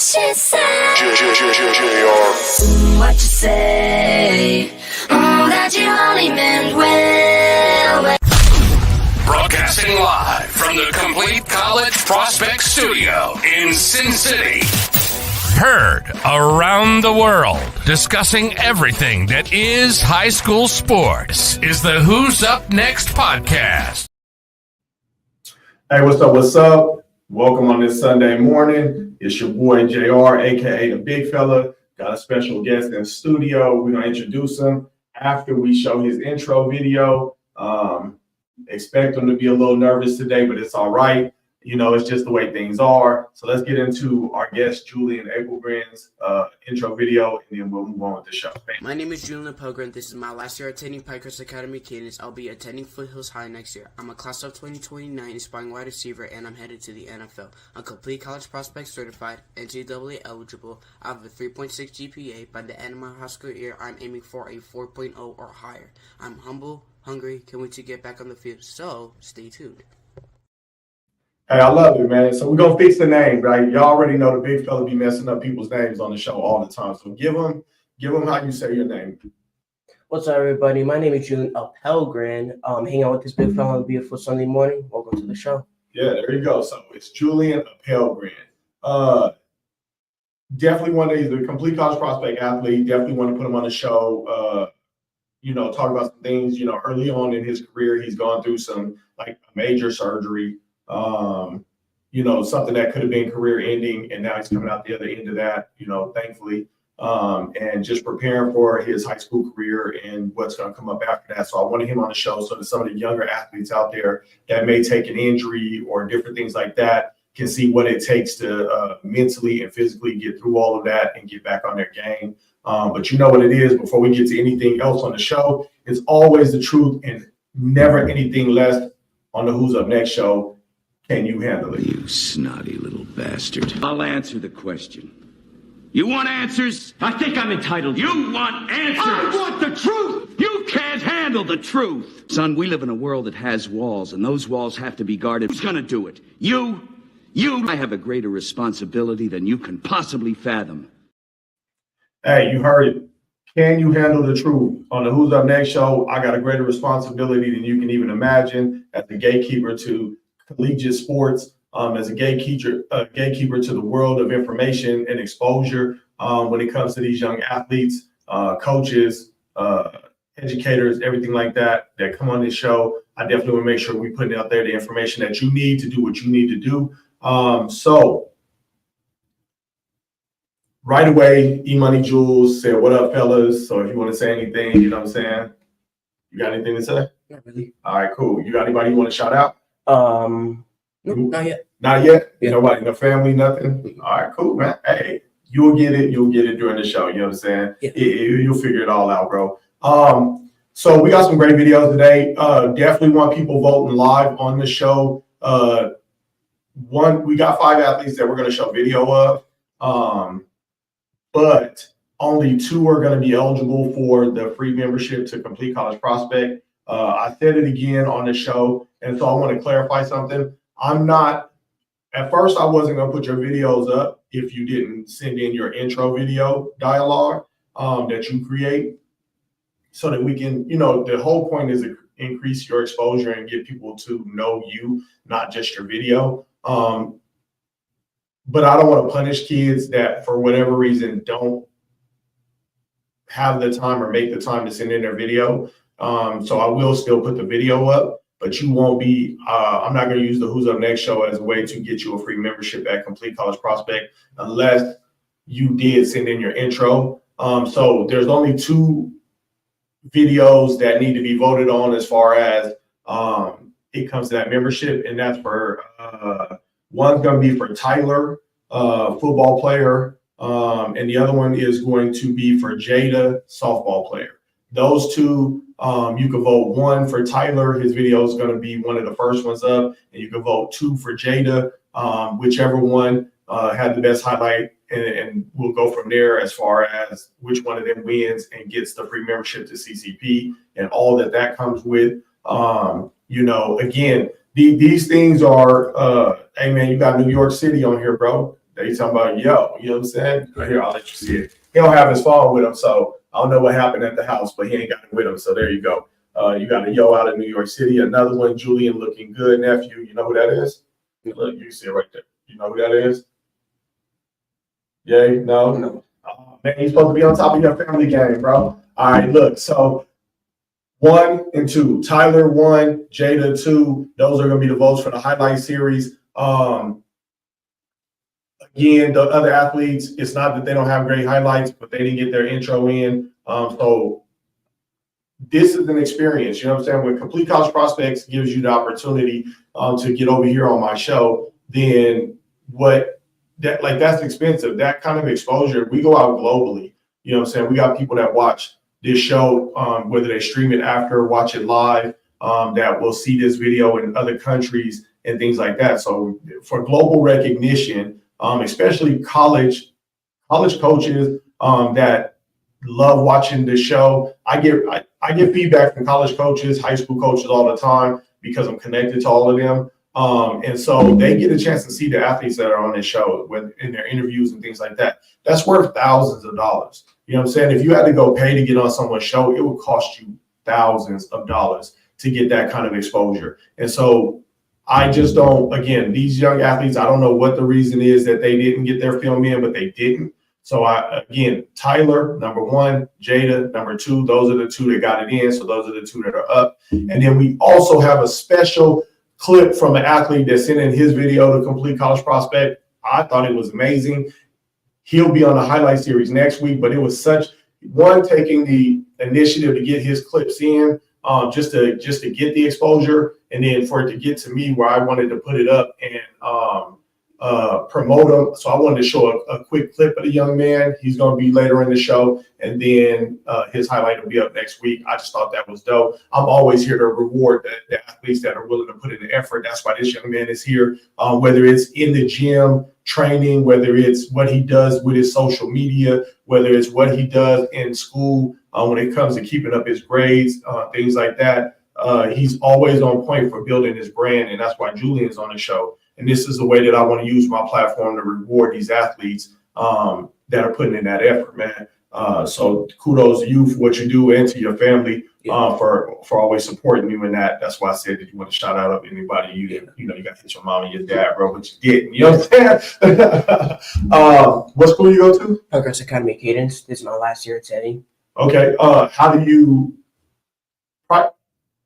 she say? What you say? That you only meant well. Broadcasting live from the Complete College Prospect Studio in Sin City. Heard around the world, discussing everything that is high school sports, is the Who's Up Next podcast. Hey, what's up? What's up? Welcome on this Sunday morning. It's your boy JR, aka the Big Fella. Got a special guest in the studio. We're gonna introduce him after we show his intro video. Expect him to be a little nervous today, but it's all right. You know, it's just the way things are. So let's get into our guest, Julian Appelgren's intro video, and then we'll move on with the show. My name is Julian Appelgren. This is my last year attending Pikers Academy Cadence. I'll be attending Foothills High next year. I'm a class of 2029 aspiring wide receiver, and I'm headed to the NFL. I'm complete college prospect certified, NCAA eligible. I have a 3.6 GPA. By the end of my high school year, I'm aiming for a 4.0 or higher. I'm humble, hungry, can't wait to get back on the field. So stay tuned. Hey, I love it, man. So we're going to fix the name, right? Y'all already know the Big Fella be messing up people's names on the show all the time. So give them how you say your name. What's up, everybody? My name is Julian Appelgren. Hanging out with this big fella on a beautiful Sunday morning. Welcome to the show. Yeah, there you go. So it's Julian Appelgren. Definitely one of these, the complete college prospect athlete. Definitely want to put him on the show. Talk about some things, early on in his career, he's gone through some like major surgery. Something that could have been career ending, and now he's coming out the other end of that, thankfully, and just preparing for his high school career and what's going to come up after that. So I wanted him on the show so that some of the younger athletes out there that may take an injury or different things like that can see what it takes to mentally and physically get through all of that and get back on their game. But you know what it is, before we get to anything else on the show, it's always the truth and never anything less on the Who's Up Next show. Can you handle it? You snotty little bastard. I'll answer the question. You want answers? I think I'm entitled. You want answers? I want the truth! You can't handle the truth! Son, we live in a world that has walls, and those walls have to be guarded. Who's gonna do it? You? I have a greater responsibility than you can possibly fathom. Hey, you heard it. Can you handle the truth? On the Who's Up Next show, I got a greater responsibility than you can even imagine as the gatekeeper to collegiate sports, as a gatekeeper to the world of information and exposure when it comes to these young athletes, coaches, educators, everything like that come on this show. I definitely want to make sure we put out there the information that you need to do what you need to do. So right away, E-Money Jules said, "What up, fellas?" So if you want to say anything, you know what I'm saying? You got anything to say? Not really. All right, cool. You got anybody you want to shout out? No, not yet. Not yet? Yeah. Nobody, no family, nothing? All right, cool, man. Hey, you'll get it during the show. You know what I'm saying? Yeah. You'll figure it all out, bro. So we got some great videos today. Definitely want people voting live on the show. We got 5 athletes that we're going to show video of. But only 2 are going to be eligible for the free membership to Complete College Prospect. I said it again on the show, and so I want to clarify something. At first, I wasn't going to put your videos up if you didn't send in your intro video dialogue that you create so that we can, the whole point is to increase your exposure and get people to know you, not just your video. But I don't want to punish kids that, for whatever reason, don't have the time or make the time to send in their video. So I will still put the video up, but you won't be, I'm not going to use the Who's Up Next show as a way to get you a free membership at Complete College Prospect unless you did send in your intro. So there's only 2 videos that need to be voted on as far as it comes to that membership, and that's for one's going to be for Tyler, football player, and the other one is going to be for Jada, softball player. Those 2, you can vote 1 for Tyler. His video is going to be one of the first ones up, and you can vote 2 for Jada, whichever one had the best highlight, and we'll go from there as far as which one of them wins and gets the free membership to CCP and all that comes with. Again, these things are, hey man, you got New York City on here, bro. They talking about yo, you know what I'm saying? Here, I'll let you see it. He don't have his phone with him, so I don't know what happened at the house, but he ain't got it with him. So there you go. You got a yo out of New York City. Another one, Julian, looking good, nephew. You know who that is? Look, you see it right there. You know who that is? Yay? No? No. Man, you're supposed to be on top of your family game, bro. All right, look. So 1 and 2. Tyler 1, Jada 2. Those are going to be the votes for the highlight series. Again, the other athletes, it's not that they don't have great highlights, but they didn't get their intro in. So this is an experience, you know what I'm saying? When Complete College Prospects gives you the opportunity to get over here on my show, then that's expensive. That kind of exposure, we go out globally. You know what I'm saying? We got people that watch this show, whether they stream it after, watch it live, that will see this video in other countries and things like that. So for global recognition, especially college coaches that love watching this show. I get feedback from college coaches, high school coaches all the time because I'm connected to all of them. And so they get a chance to see the athletes that are on this show in their interviews and things like that. That's worth thousands of dollars. You know what I'm saying? If you had to go pay to get on someone's show, it would cost you thousands of dollars to get that kind of exposure. And so I just don't, again, these young athletes, I don't know what the reason is that they didn't get their film in, but they didn't. So again, Tyler, number 1, Jada, number 2, those are the 2 that got it in. So those are the 2 that are up. And then we also have a special clip from an athlete that sent in his video to Complete College Prospect. I thought it was amazing. He'll be on the highlight series next week, but it was taking the initiative to get his clips in, just to get the exposure, and then for it to get to me where I wanted to put it up and promote him. So I wanted to show a quick clip of the young man. He's going to be later in the show, and then his highlight will be up next week. I just thought that was dope. I'm always here to reward the athletes that are willing to put in the effort. That's why this young man is here, whether it's in the gym training, whether it's what he does with his social media, whether it's what he does in school when it comes to keeping up his grades, things like that. He's always on point for building his brand, and that's why Julian's on the show. And this is the way that I want to use my platform to reward these athletes that are putting in that effort, man. So kudos to you for what you do and to your family for always supporting you in that. That's why I said that you want to shout out anybody you got to hit your mom and your dad, bro, but you didn't. You know what I'm saying? What school you go to? Progress Academy Cadence. This is my last year attending. Okay. How do you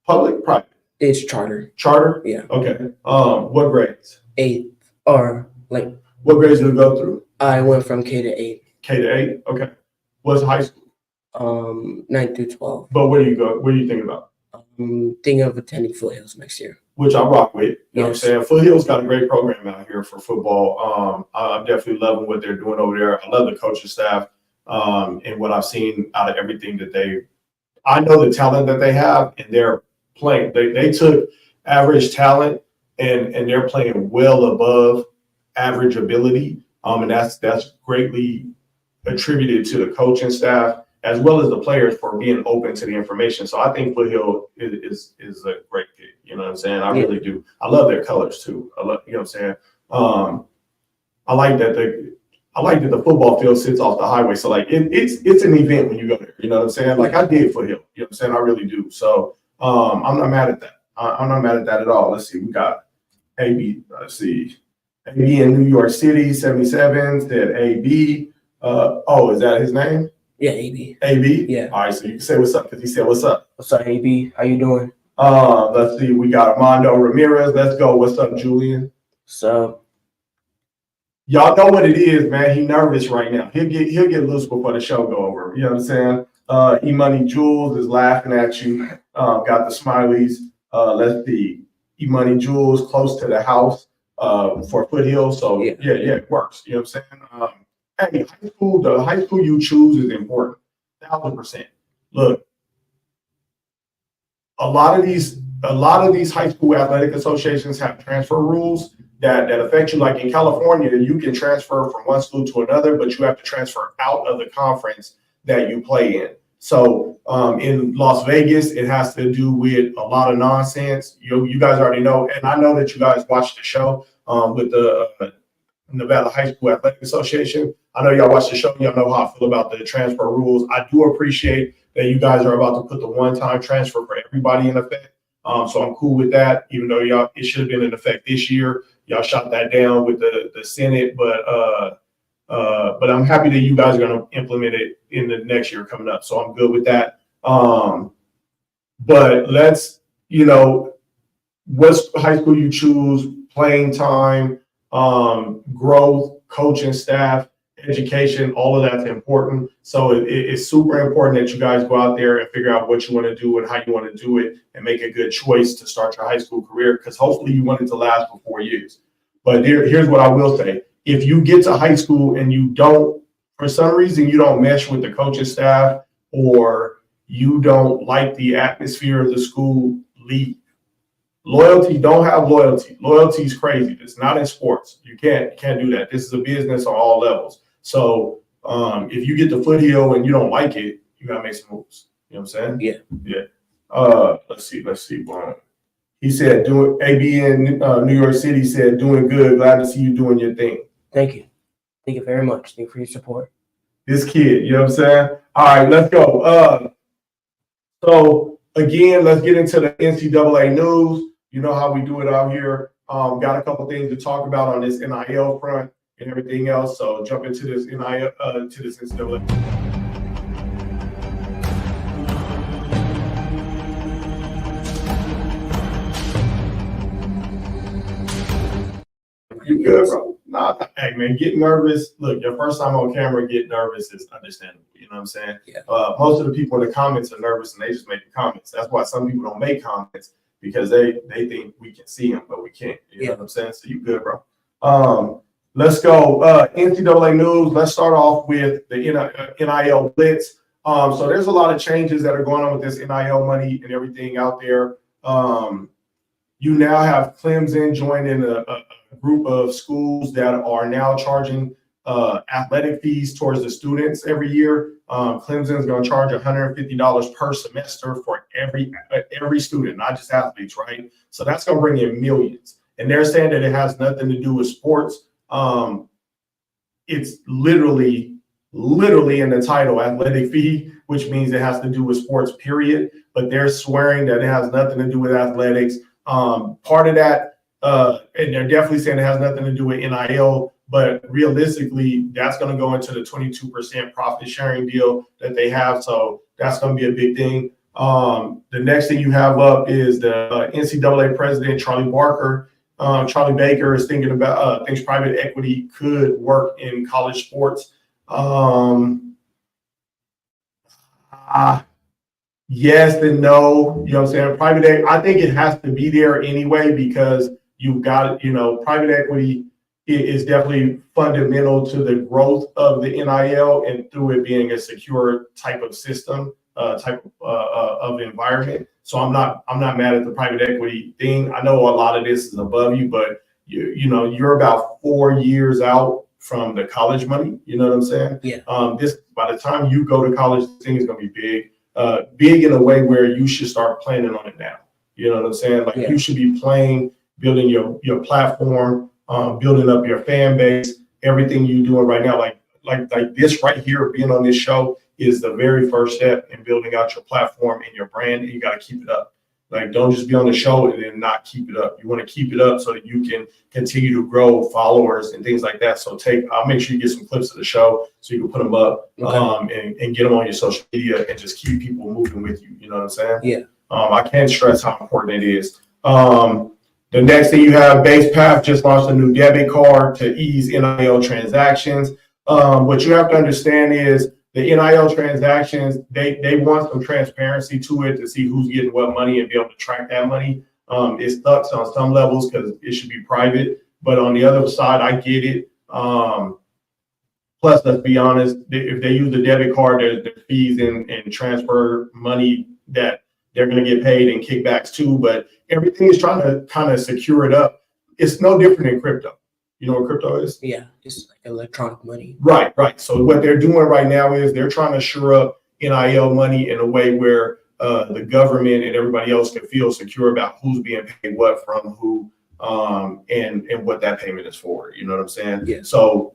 public, private? It's charter. Charter? Yeah. Okay. What grades? 8 or like. What grades did you go through? I went from K to 8. K to 8. Okay. What's high school? 9 through 12. But where do you go? What are you thinking about? Thinking of attending Foothills next year. Which I rock with. You know what I'm Yes. saying? Foothills got a great program out here for football. I'm definitely loving what they're doing over there. I love the coaching staff and what I've seen out of everything that I know the talent that they have, and they're playing. They took average talent and they're playing well above average ability. And that's greatly attributed to the coaching staff as well as the players for being open to the information. So I think Foothill is a great pick. You know what I'm saying? I really do. I love their colors too. You know what I'm saying? I like that the football field sits off the highway. So like it's an event when you go there. You know what I'm saying? Like I did Foothill. You know what I'm saying? I really do. So I'm not mad at that. I'm not mad at that at all. Let's see. We got AB. Let's see. AB in New York City, 77 said AB. Is that his name? Yeah, AB. AB? Yeah. All right, so you can say what's up because he said what's up. What's up, AB? How you doing? Let's see. We got Armando Ramirez. Let's go. What's up, Julian? So y'all know what it is, man. He nervous right now. He'll get loose before the show go over. You know what I'm saying? E-Money Jules is laughing at you. Got the smileys. Let's see. E-Money Jules close to the house for Foothills. So yeah, it works. You know what I'm saying? Hey, the high school you choose is important. 1,000%. Look, a lot of these high school athletic associations have transfer rules that affect you. Like in California, you can transfer from one school to another, but you have to transfer out of the conference that you play in. So in Las Vegas, it has to do with a lot of nonsense. You guys already know, and I know that you guys watched the show with the Nevada High School Athletic Association. I know y'all watch the show. Y'all know how I feel about the transfer rules. I do appreciate that you guys are about to put the one-time transfer for everybody in effect. So I'm cool with that, even though it should have been in effect this year. Y'all shot that down with the Senate, but I'm happy that you guys are going to implement it in the next year coming up. So I'm good with that. But let's, what's high school you choose, playing time, growth, coaching staff, education, all of that's important. So it's super important that you guys go out there and figure out what you want to do and how you want to do it and make a good choice to start your high school career, because hopefully you want it to last for 4 years. But here's what I will say. If you get to high school and you don't, for some reason, you don't mesh with the coaching staff or you don't like the atmosphere of the school, leave. Loyalty, don't have loyalty. Loyalty is crazy. It's not in sports. You can't do that. This is a business on all levels. So if you get the foothill and you don't like it, you gotta make some moves. You know what I'm saying? Yeah. Yeah. Let's see. Boom. He said, AB in New York City said, doing good. Glad to see you doing your thing. Thank you. Thank you very much. Thank you for your support. This kid, you know what I'm saying? All right, let's go. So again, let's get into the NCAA news. You know how we do it out here. Got a couple things to talk about on this NIL front and everything else. So jump into this NIL, to this NCAA. You good, bro? Nah, hey man, get nervous. Look, your first time on camera, get nervous is understandable. You know what I'm saying? Yeah. Most of the people in the comments are nervous and they just make the comments. That's why some people don't make comments, because they think we can see them, but we can't. You know what I'm saying? So you good, bro. Let's go. NCAA news. Let's start off with the NIL blitz. So there's a lot of changes that are going on with this NIL money and everything out there. You now have Clemson joining a group of schools that are now charging athletic fees towards the students every year. Clemson is going to charge $150 per semester for every student, not just athletes, right? So that's going to bring in millions. And they're saying that it has nothing to do with sports. It's literally in the title, athletic fee, which means it has to do with sports, period. But they're swearing that it has nothing to do with athletics. Part of that, and they're definitely saying it has nothing to do with NIL, but realistically, that's going to go into the 22% profit sharing deal that they have. So that's going to be a big thing. The next thing you have up is the NCAA president, Charlie Baker is thinking about thinks private equity could work in college sports. Yes and no. You know what I'm saying? Private equity, I think it has to be there anyway, because you've got, private equity is definitely fundamental to the growth of the NIL and through it being a secure type of system, type of environment. So I'm not mad at the private equity thing. I know a lot of this is above you, but you're about 4 years out from the college money. You know what I'm saying? Yeah. By the time you go to college, this thing is going to be big. Big in a way where you should start planning on it now. You know what I'm saying? Like you should be building your platform, building up your fan base, everything you're doing right now. Like this right here, being on this show is the very first step in building out your platform and your brand, and you got to keep it up. Like, don't just be on the show and then not keep it up. You want to keep it up so that you can continue to grow followers and things like that. So I'll make sure you get some clips of the show so you can put them up and get them on your social media and just keep people moving with you. You know what I'm saying? Yeah. I can't stress how important it is. The next thing you have, BasePath just launched a new debit card to ease NIL transactions. What you have to understand is the NIL transactions, they want some transparency to it to see who's getting what money and be able to track that money. It sucks on some levels because it should be private, but on the other side, I get it. Plus, let's be honest, if they use the debit card, there's fees and transfer money that they're going to get paid and kickbacks too, but everything is trying to kind of secure it up. It's no different than crypto. You know what crypto is? Yeah, it's like electronic money. Right. So what they're doing right now is they're trying to shore up NIL money in a way where the government and everybody else can feel secure about who's being paid what from who. and what that payment is for. You know what I'm saying? Yeah. So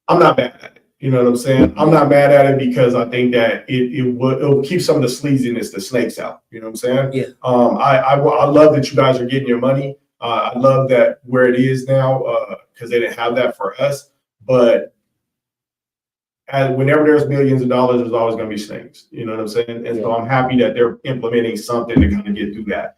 I'm not mad at it. You know what I'm saying? I'm not mad at it because I think that it'll keep some of the sleaziness, the snakes out. You know what I'm saying? Yeah. I love that you guys are getting your money. I love that where it is now because they didn't have that for us. But whenever there's millions of dollars, there's always going to be snakes. You know what I'm saying? And so I'm happy that they're implementing something to kind of get through that.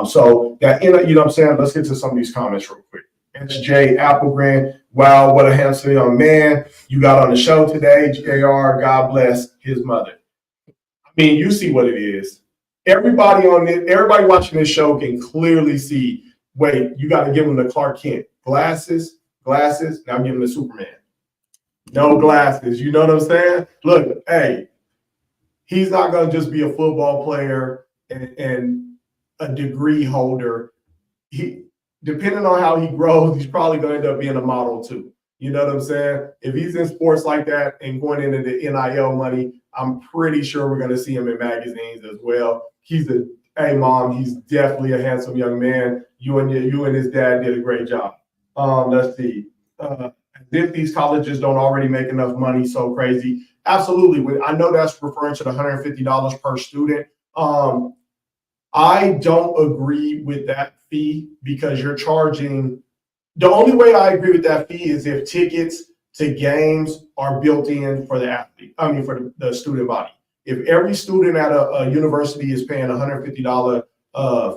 So that, you know what I'm saying? Let's get to some of these comments real quick. SJ Applegren, wow, what a handsome young man you got on the show today. JR, God bless his mother. I mean, you see what it is. Everybody watching this show can clearly see, wait, you got to give him the Clark Kent. Glasses, now give him the Superman. No glasses, you know what I'm saying? Look, hey, he's not going to just be a football player and a degree holder. Depending on how he grows, he's probably going to end up being a model too. You know what I'm saying? If he's in sports like that and going into the NIL money, I'm pretty sure we're going to see him in magazines as well. Hey mom, he's definitely a handsome young man. You and his dad did a great job. Let's see. If these colleges don't already make enough money, so crazy. Absolutely. I know that's referring to the $150 per student. I don't agree with that fee because you're charging. The only way I agree with that fee is if tickets to games are built in for the athlete. I mean, for the student body. If every student at a university is paying $150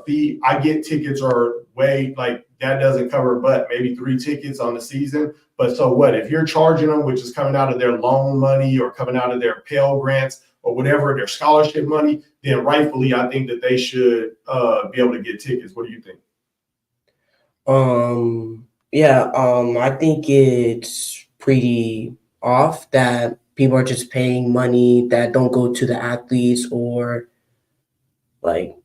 fee, I get tickets are way like that doesn't cover but maybe 3 tickets on the season. But so what? If you're charging them, which is coming out of their loan money or coming out of their Pell grants or whatever, their scholarship money, then rightfully I think that they should be able to get tickets. What do you think? I think it's pretty off that people are just paying money that don't go to the athletes or like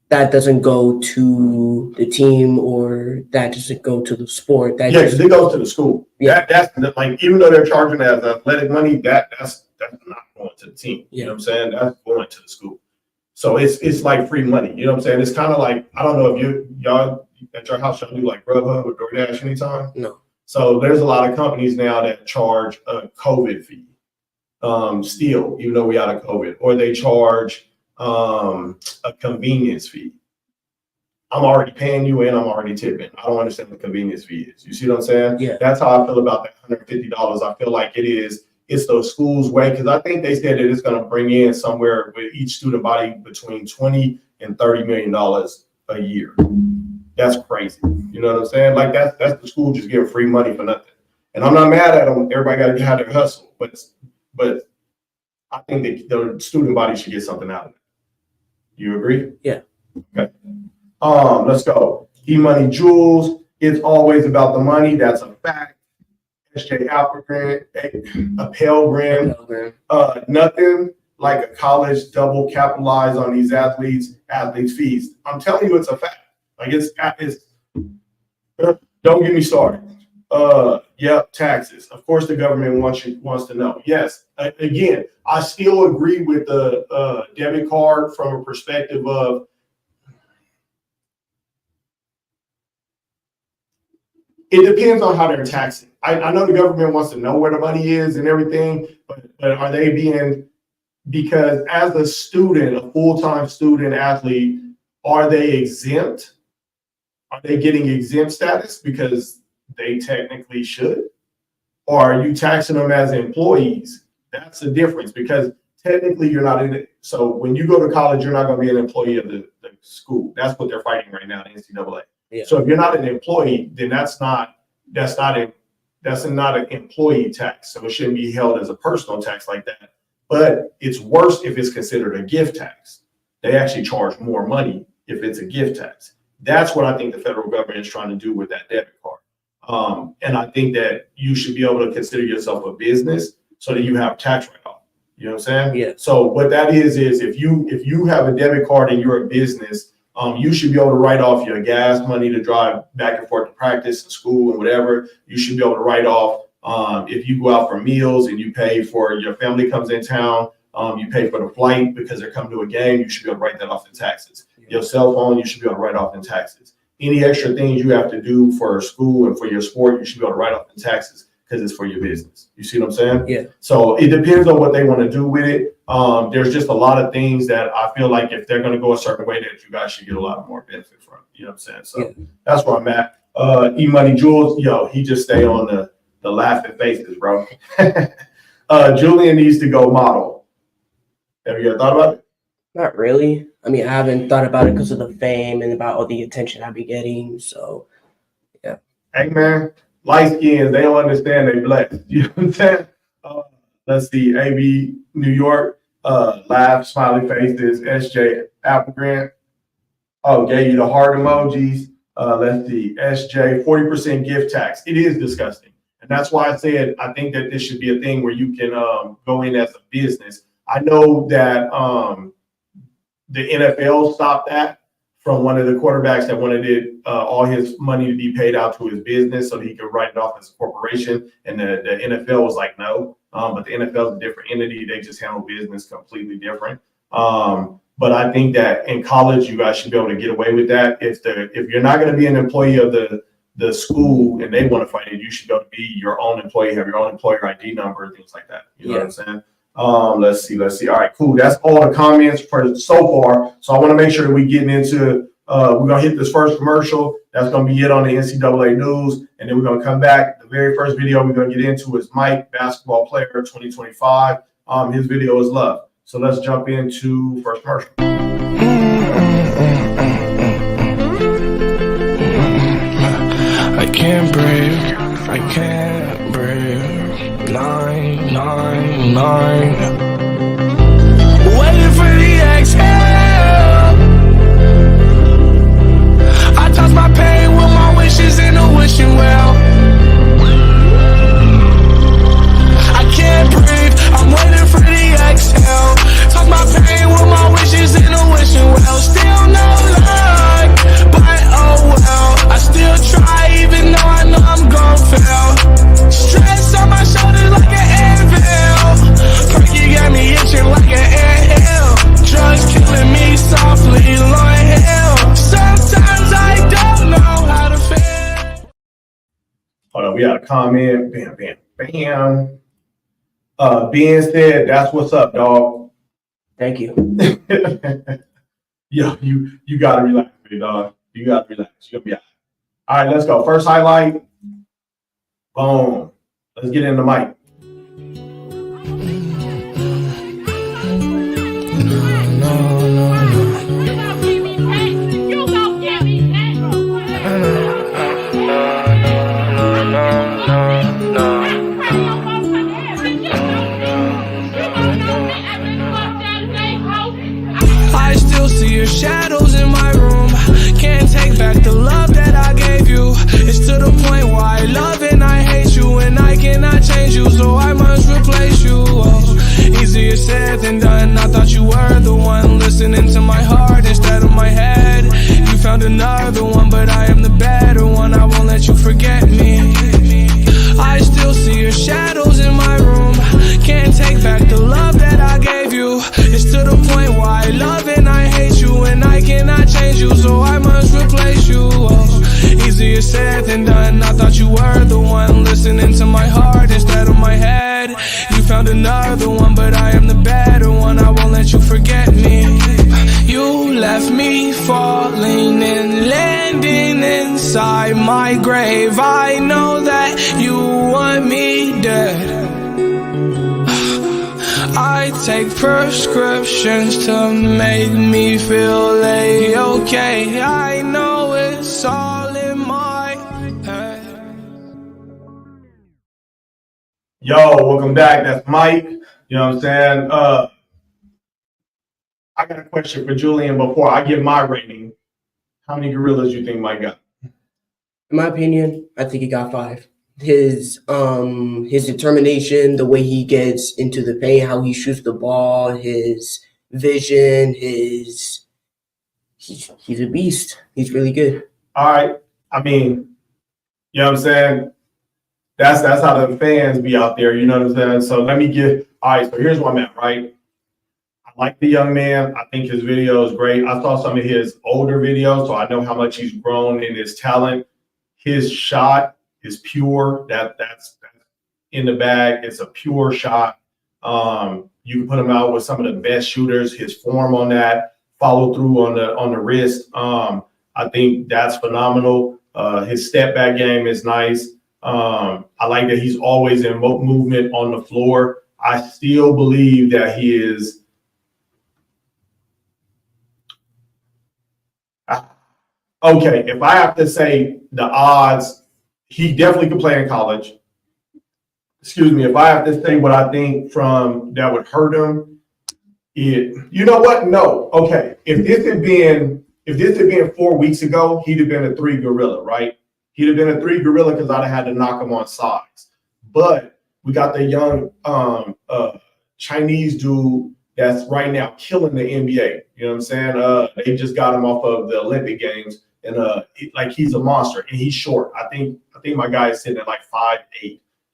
that doesn't go to the team or that doesn't go to the sport. That because it goes to the school. Yeah, that's like even though they're charging as athletic money, that's not going to the team. You know what I'm saying? That's going to the school. So it's like free money. You know what I'm saying? It's kind of like, I don't know if y'all at your house y'all do like Grubhub or DoorDash anytime. No. So there's a lot of companies now that charge a COVID fee. Still, even though we out of COVID, or they charge a convenience fee. I'm already paying you and I'm already tipping. I don't understand what the convenience fee is. You see what I'm saying? Yeah. That's how I feel about that $150. I feel like it's those schools' way, because I think they said that it's going to bring in somewhere with each student body between $20 and $30 million a year. That's crazy. You know what I'm saying? Like that's the school just giving free money for nothing. And I'm not mad at them. Everybody got to have their hustle, but I think that the student body should get something out of it. You agree? Yeah. Okay. Let's go. E-Money Jules. It's always about the money. That's a fact. SJ Applegren, a Pelgrim. Nothing like a college double capitalize on these athletes' fees. I'm telling you, it's a fact. Like it's don't get me started. Yep, taxes. Of course, the government wants to know. Yes. Again, I still agree with the debit card from a perspective of it depends on how they're taxing. I know the government wants to know where the money is and everything, but are they being, because as a student, a full-time student athlete, are they exempt? Are they getting exempt status because they technically should? Or are you taxing them as employees? That's the difference, because technically you're not in it. So when you go to college, you're not going to be an employee of the school. That's what they're fighting right now, the NCAA. Yeah. So if you're not an employee, then that's not an employee tax. So it shouldn't be held as a personal tax like that. But it's worse if it's considered a gift tax. They actually charge more money if it's a gift tax. That's what I think the federal government is trying to do with that debit card. And I think that you should be able to consider yourself a business so that you have tax write-off. You know what I'm saying? Yeah. So what that is if you have a debit card and you're a business, you should be able to write off your gas money to drive back and forth to practice and school and whatever. You should be able to write off if you go out for meals and you pay for your family comes in town, you pay for the flight because they're coming to a game. You should be able to write that off in taxes. Your cell phone, you should be able to write off in taxes. Any extra things you have to do for school and for your sport, you should be able to write off in taxes because it's for your business. You see what I'm saying? Yeah. So it depends on what they want to do with it. There's just a lot of things that I feel like if they're going to go a certain way, that you guys should get a lot more benefit from. You know what I'm saying? So that's where I'm at. E-Money Jules, he just stay on the laughing faces, bro. Julian needs to go model. Have you ever thought about it? Not really. I mean, I haven't thought about it because of the fame and about all the attention I'll be getting. So, yeah. Hey, man, light skins, they don't understand they blessed. You know what I'm saying? Let's see. AB New York, laugh, smiley faces, SJ Apple Grant. Gave you the heart emojis. Let's see. SJ, 40% gift tax. It is disgusting. And that's why I said I think that this should be a thing where you can go in as a business. I know that the NFL stopped that from one of the quarterbacks that wanted all his money to be paid out to his business so that he could write it off as a corporation. And the NFL was like, no. But the NFL is a different entity. They just handle business completely different. But I think that in college, you guys should be able to get away with that. If you're not going to be an employee of the school and they want to fight it, you should be able to be your own employee, have your own employer ID number, things like that. You know what I'm saying? Let's see. All right, cool. That's all the comments for so far. So I want to make sure that we getting into, we're going to hit this first commercial. That's going to be it on the NCAA news. And then we're going to come back. The very first video we're going to get into is Mike, basketball player 2025. His video is love. So let's jump into first commercial. I can't breathe. 999. Waiting for the exhale. I toss my pain with my wishes in a wishing well. I can't breathe. I'm waiting for the exhale. Toss my pain with my wishes in a wishing well. Still no luck, but oh well. I still try even though I know I'm gon' fail. Stress on my shoulders like an anvil. Perky got me itching like an anthill. Drugs killing me softly, Lord Hill. Sometimes I don't know how to feel. Hold on, we got a comment. Bam, bam, bam. Ben said, that's what's up, dog. Thank you. Yeah, you gotta relax, big dog. You gotta relax. You'll be all right. All right, let's go. First highlight. Boom. Let's get in the mic. I still see your shadows in my room. Can't take back the love that I gave you. It's to the point where I love and I hate you, and I cannot change you, so I must replace you. Oh, easier said than done. I thought you were the one listening to my heart instead of my head. You found another one, but I am the better one. I won't let you forget me. I still see your shadows in my room. Can't take back the love that I gave you. It's to the point where I love and I hate you, and I cannot change you, so I must replace you. Oh, easier said than done. I thought you were the one listening to my heart instead of my head. You found another one, but I am the better one. I won't let you forget me. You left me falling and landing inside my grave. I know that you want me dead. I take prescriptions to make me feel A-okay. I know it's all in my head. Yo, welcome back. That's Mike. You know what I'm saying? I got a question for Julian before I give my rating. How many gorillas do you think Mike got? In my opinion, I think he got 5. His determination, the way he gets into the paint, how he shoots the ball, his vision, he's a beast. He's really good. All right. I mean, you know what I'm saying? That's how the fans be out there, you know what I'm saying? So let me all right, so here's what I'm at, right? I like the young man. I think his video is great. I saw some of his older videos, so I know how much he's grown in his talent. His shot is pure. That's in the bag. It's a pure shot. You can put him out with some of the best shooters. His form on that, follow through on the wrist. I think that's phenomenal. His step back game is nice. I like that he's always in movement on the floor. I still believe that he is. Okay, if I have to say the odds, he definitely could play in college. Excuse me. If I have to say what I think from that would hurt him, you know what? No. Okay. If this had been 4 weeks ago, he'd have been a 3 gorilla, right? He'd have been a 3 gorilla because I'd have had to knock him on size. But we got the young Chinese dude that's right now killing the NBA. You know what I'm saying? They just got him off of the Olympic Games, and like he's a monster, and he's short. I think my guy is sitting at like 5'8".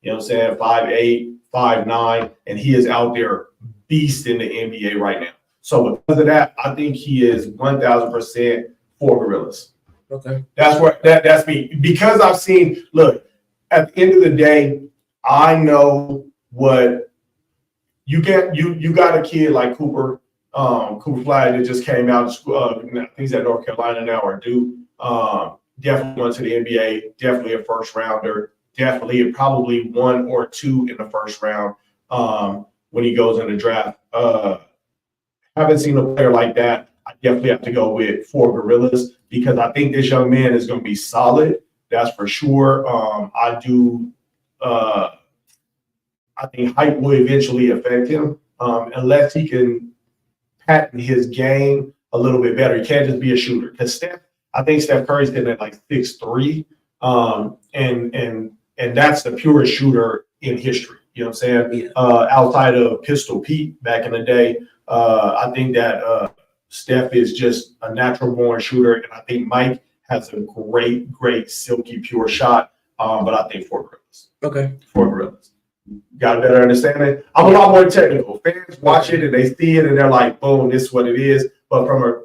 You know what I'm saying? 5'8", 5'9", and he is out there beast in the NBA right now. So because of that, I think he is 1,000% for gorillas. Okay. That's me. Because I've seen, look, at the end of the day, I know what you get. You got a kid like Cooper Flag that just came out of school. I think he's at North Carolina now or Duke. Definitely went to the NBA. Definitely a first rounder. Definitely probably 1 or 2 in the first round when he goes in the draft. Haven't seen a player like that. I definitely have to go with 4 gorillas because I think this young man is going to be solid. That's for sure. I think height will eventually affect him unless he can patent his game a little bit better. He can't just be a shooter. Because I think Steph Curry's sitting at like 6'3", and that's the purest shooter in history. You know what I'm saying? Yeah. Outside of Pistol Pete back in the day, I think that Steph is just a natural born shooter, and I think Mike has a great silky pure shot. But I think 4 gorillas. Okay. 4 gorillas. Got a better understanding. I'm a lot more technical. Fans watch it and they see it and they're like, boom, this is what it is. But from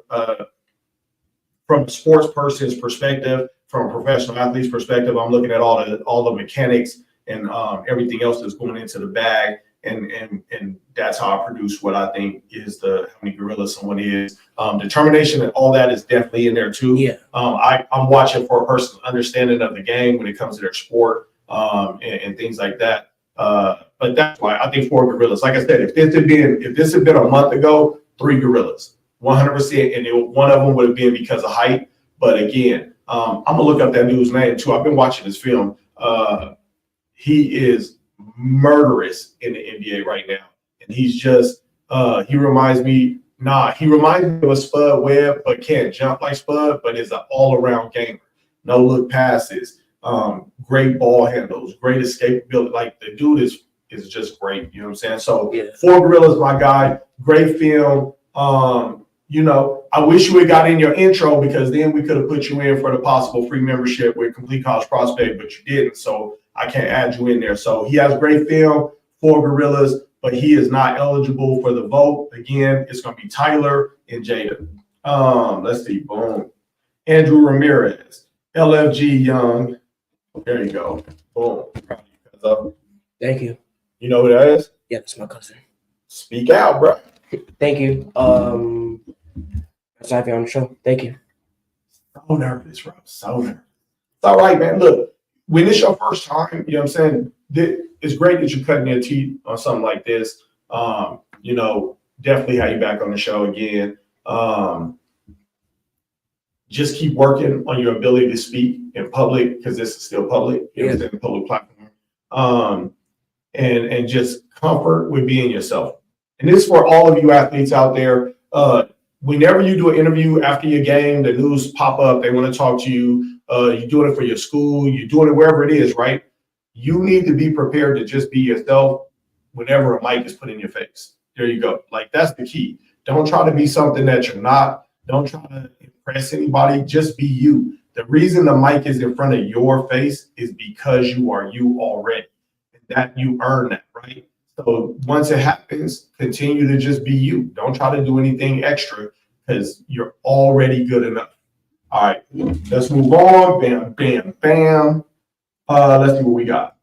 a sports person's perspective, from a professional athlete's perspective, I'm looking at all the mechanics and everything else that's going into the bag. And that's how I produce what I think is how many gorillas someone is. Determination and all that is definitely in there too. Yeah. I'm watching for a person's understanding of the game when it comes to their sport and things like that. But that's why I think 4 gorillas. Like I said, if this had been a month ago, 3 gorillas, 100%, and one of them would have been because of height. But again, I'm gonna look up that dude's name too. I've been watching his film. He is murderous in the NBA right now, and he's just he reminds me of a Spud Webb, but can't jump like Spud, but is an all-around gamer. No look passes, great ball handles, great escapability. Like the dude is just great. You know what I'm saying? So yeah. 4 gorillas, my guy. Great film. I wish you had got in your intro because then we could have put you in for the possible free membership with Complete College Prospect, but you didn't. So I can't add you in there. So he has great film, 4 gorillas, but he is not eligible for the vote. Again, it's going to be Tyler and Jada. Let's see. Boom. Andrew Ramirez, LFG Young. There you go. Boom. Thank you. You know who that is? Yeah, that's my cousin. Speak out, bro. Thank you. Nice to have you on the show. Thank you. So nervous, bro. So nervous. It's all right, man. Look, when it's your first time, you know what I'm saying? It's great that you're cutting your teeth on something like this. Definitely have you back on the show again. Just keep working on your ability to speak in public because this is still public. You know, it's a public platform. And just comfort with being yourself. And this is for all of you athletes out there. Whenever you do an interview after your game, the news pop up, they want to talk to you. You're doing it for your school, you're doing it wherever it is, right? You need to be prepared to just be yourself whenever a mic is put in your face. There you go. Like, that's the key. Don't try to be something that you're not. Don't try to impress anybody. Just be you. The reason the mic is in front of your face is because you are you already. And that you earn that, right? So once it happens, continue to just be you. Don't try to do anything extra because you're already good enough. All right, let's move on. Bam, bam, bam. Let's see what we got.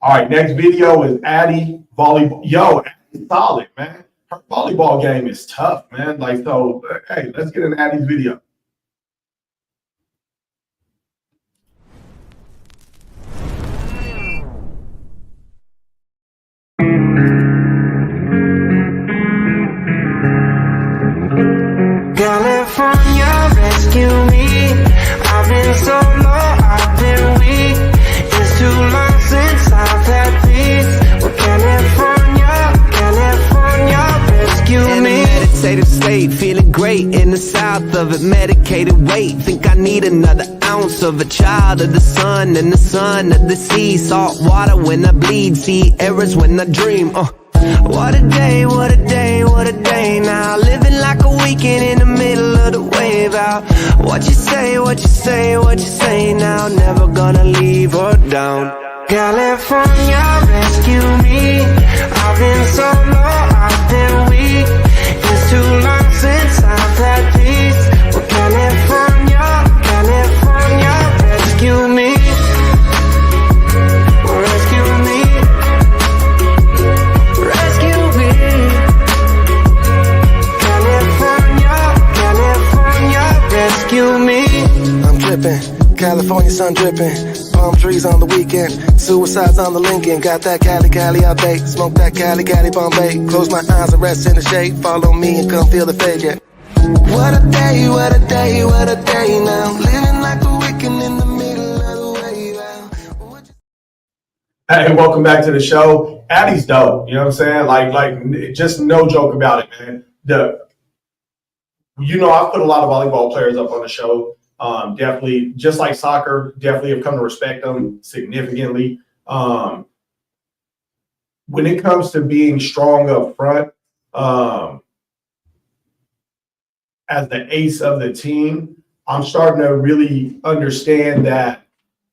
All right, next video is Addie volleyball. Yo, Addie's solid, man. Her volleyball game is tough, man. Like, so, hey, let's get in Addie's video. California, rescue me. I've been so low, I've been weak. It's too long since I've had peace. Well, California, rescue in me. a meditative state, feeling great in the south of it, medicated weight. Think I need another ounce of a child of the sun and the son of the sea. Salt water when I bleed, see errors when I dream. What a day, what a day, what a day now. Living like a weekend in the middle of the wave out. What you say, what you say, what you say now. Never gonna leave her down. California, rescue me. I've been so low, I've been weak. It's too long since I've had peace. Well, California, rescue me. Rescue me. Rescue me. California, rescue me. I'm dripping, California sun dripping. Palm trees on the weekend, suicides on the Lincoln. Got that Cali out there, smoke that Cali Bombay. Close my eyes and rest in the shade. Follow me and come feel the fade, yeah. What a day, what a day, what a day now. Living like the weekend in the middle of the wave out. Hey, welcome back to the show. Addie's dope. You know what I'm saying? Like, just no joke about it, man. I've put a lot of volleyball players up on the show. Definitely, just like soccer, definitely have come to respect them significantly. When it comes to being strong up front, as the ace of the team, I'm starting to really understand that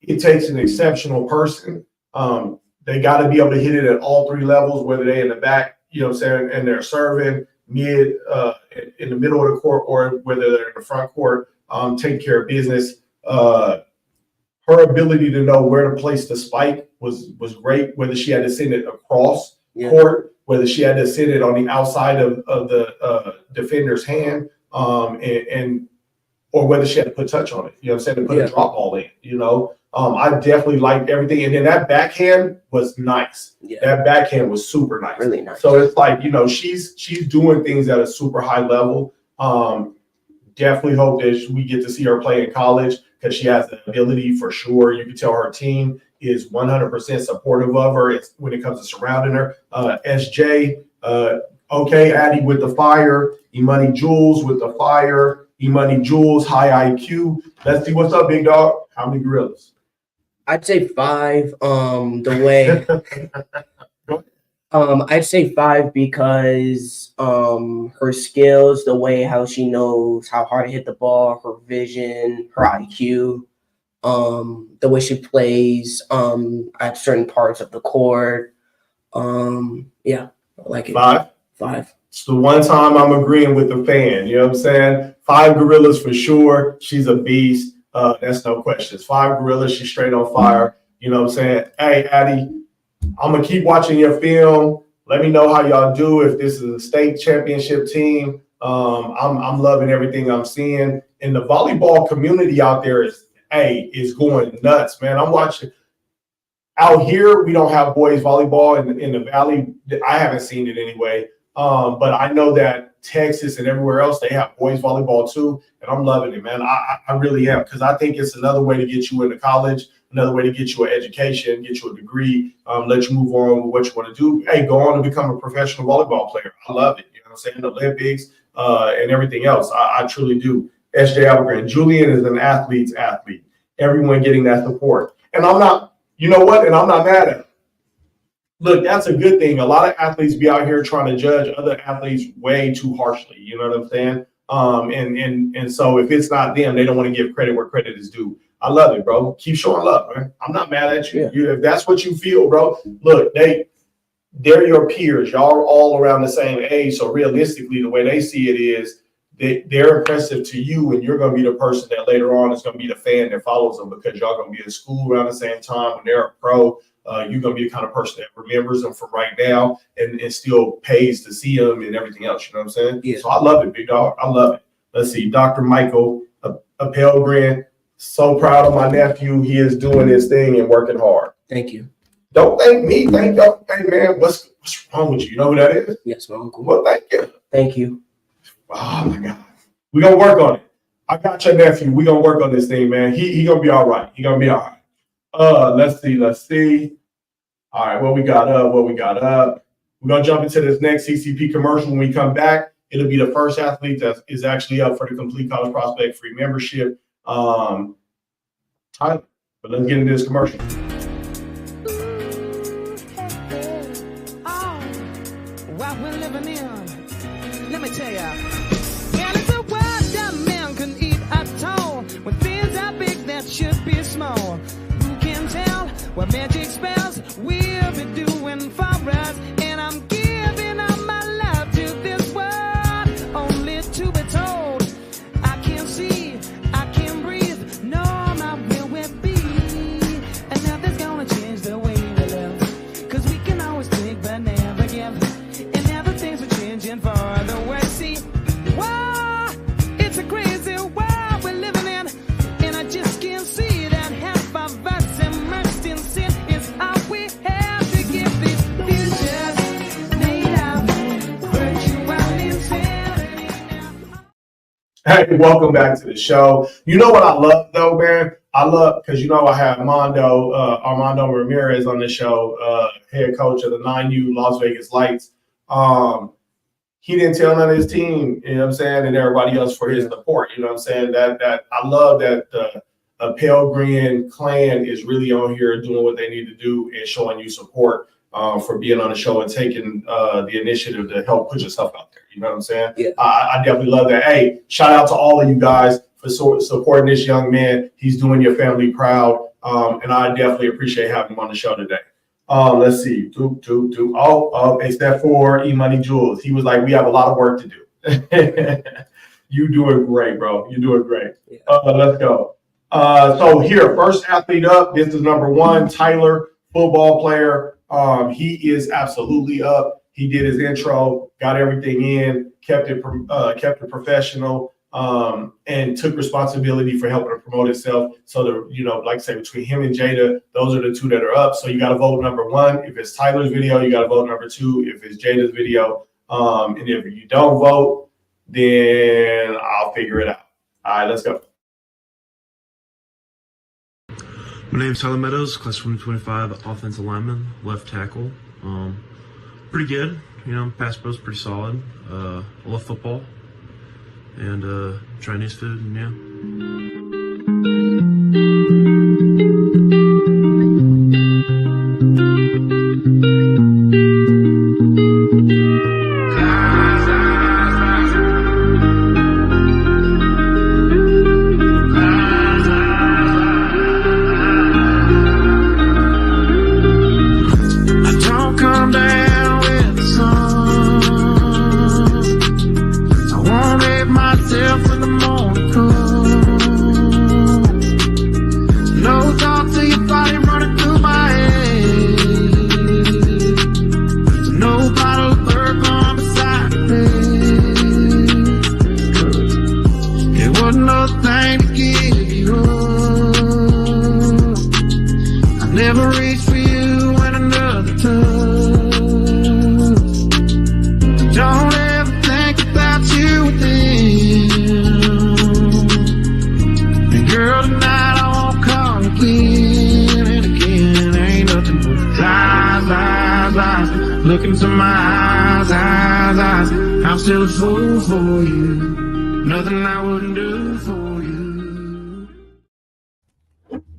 it takes an exceptional person. They got to be able to hit it at all three levels, whether they're in the back, you know what I'm saying, and they're serving, mid, in the middle of the court, or whether they're in the front court, taking care of business. Her ability to know where to place the spike was great, whether she had to send it across court, whether she had to send it on the outside of the defender's hand, or whether she had to put touch on it, you know what I'm saying, to put a drop ball in, you know. I definitely liked everything. And then that backhand was nice. Yeah. That backhand was super nice. Really nice. So it's like, she's doing things at a super high level. Definitely hope that we get to see her play in college because she has the ability for sure. You can tell her team is 100% supportive of her when it comes to surrounding her. SJ, okay, Addie with the fire. Imani Jules with the fire. Imani Jules, high IQ. Let's see what's up, big dog. How many gorillas? I'd say 5. I'd say 5 because her skills, the way how she knows how hard to hit the ball, her vision, her IQ, the way she plays at certain parts of the court. Yeah, I like it. 5? 5. It's the one time I'm agreeing with the fan. You know what I'm saying? 5 gorillas for sure. She's a beast. That's no questions. 5 gorillas. She's straight on fire. You know what I'm saying? Hey, Addie, I'm going to keep watching your film. Let me know how y'all do. If this is a state championship team, I'm loving everything I'm seeing. And the volleyball community out there is going nuts, man. I'm watching. Out here, we don't have boys volleyball in the Valley. I haven't seen it anyway. But I know that Texas and everywhere else, they have boys volleyball too. And I'm loving it, man. I really am, because I think it's another way to get you into college, another way to get you an education, get you a degree, let you move on with what you want to do. Hey, go on and become a professional volleyball player. I love it. You know what I'm saying? The Olympics and everything else. I truly do. SJ Albergreen. Julian is an athlete's athlete. Everyone getting that support. And I'm not, you know what? And I'm not mad at it. Look, that's a good thing. A lot of athletes be out here trying to judge other athletes way too harshly. You know what I'm saying? And so if it's not them, they don't want to give credit where credit is due. I love it, bro. Keep showing love, man. I'm not mad at you. Yeah. If that's what you feel, bro, look, they're your peers. Y'all are all around the same age. So realistically, the way they see it is they're impressive to you, and you're going to be the person that later on is going to be the fan that follows them because y'all going to be in school around the same time. When they're a pro, you're going to be the kind of person that remembers them from right now and still pays to see them and everything else. You know what I'm saying? Yeah. So I love it, big dog. I love it. Let's see. Dr. Michael, a Pelgrin. So proud of my nephew. He is doing his thing and working hard. Thank you. Don't thank me. Thank y'all. Hey, man, what's wrong with you? You know who that is? Yes, my uncle. Well, thank you. Thank you. Oh, my God. We're going to work on it. I got your nephew. We're going to work on this thing, man. He going to be all right. He going to be all right. Let's see. All right, what we got up? We're going to jump into this next CCP commercial. When we come back, it'll be the first athlete that is actually up for the Complete College Prospect free membership. But let's get into this commercial. What we're living in, let me tell ya. Well, it's a world that man can eat at all. When things are big, that should be small. Who can tell what magic spells we'll be doing for us? And I'm giving all my love to this world, only to be told I can't see, I can't breathe, no, my will will be. And nothing's gonna change the way we live, 'cause we can always take but never give. And now the things are changing for the worse. See, wow, it's a crazy world we're living in, and I just can't see that half of us immersed in sin is all we have to give these futures made of virtual insanity. Hey, welcome back to the show. You know what I love, though, man? I love, because you know I have Armando Ramirez on the show, head coach of the 9U Las Vegas Lights. He didn't tell none of his team, you know what I'm saying, and everybody else for his support. You know what I'm saying? That I love that the Pelgrin clan is really on here doing what they need to do and showing you support for being on the show and taking the initiative to help put yourself out there. You know what I'm saying? Yeah. I definitely love that. Hey, shout out to all of you guys for supporting this young man. He's doing your family proud, and I definitely appreciate having him on the show today. Let's see. Except for E-Money Jules. He was like, we have a lot of work to do. You doing great, bro. You're doing great. Yeah. Let's go. So here, first athlete up. This is number 1, Tyler, football player. He is absolutely up. He did his intro, got everything in, kept it professional, and took responsibility for helping to promote himself. So like I say, between him and Jada, those are the 2 that are up. So you got to vote number 1. If it's Tyler's video, you got to vote number 2. If it's Jada's video, and if you don't vote, then I'll figure it out. All right, let's go. My name's Tyler Meadows, class 2025, offensive lineman, left tackle. Pretty good, pass pro's pretty solid. I love football and Chinese food, and yeah. Look into my eyes, I'm still a fool for you. Nothing I wouldn't do for you.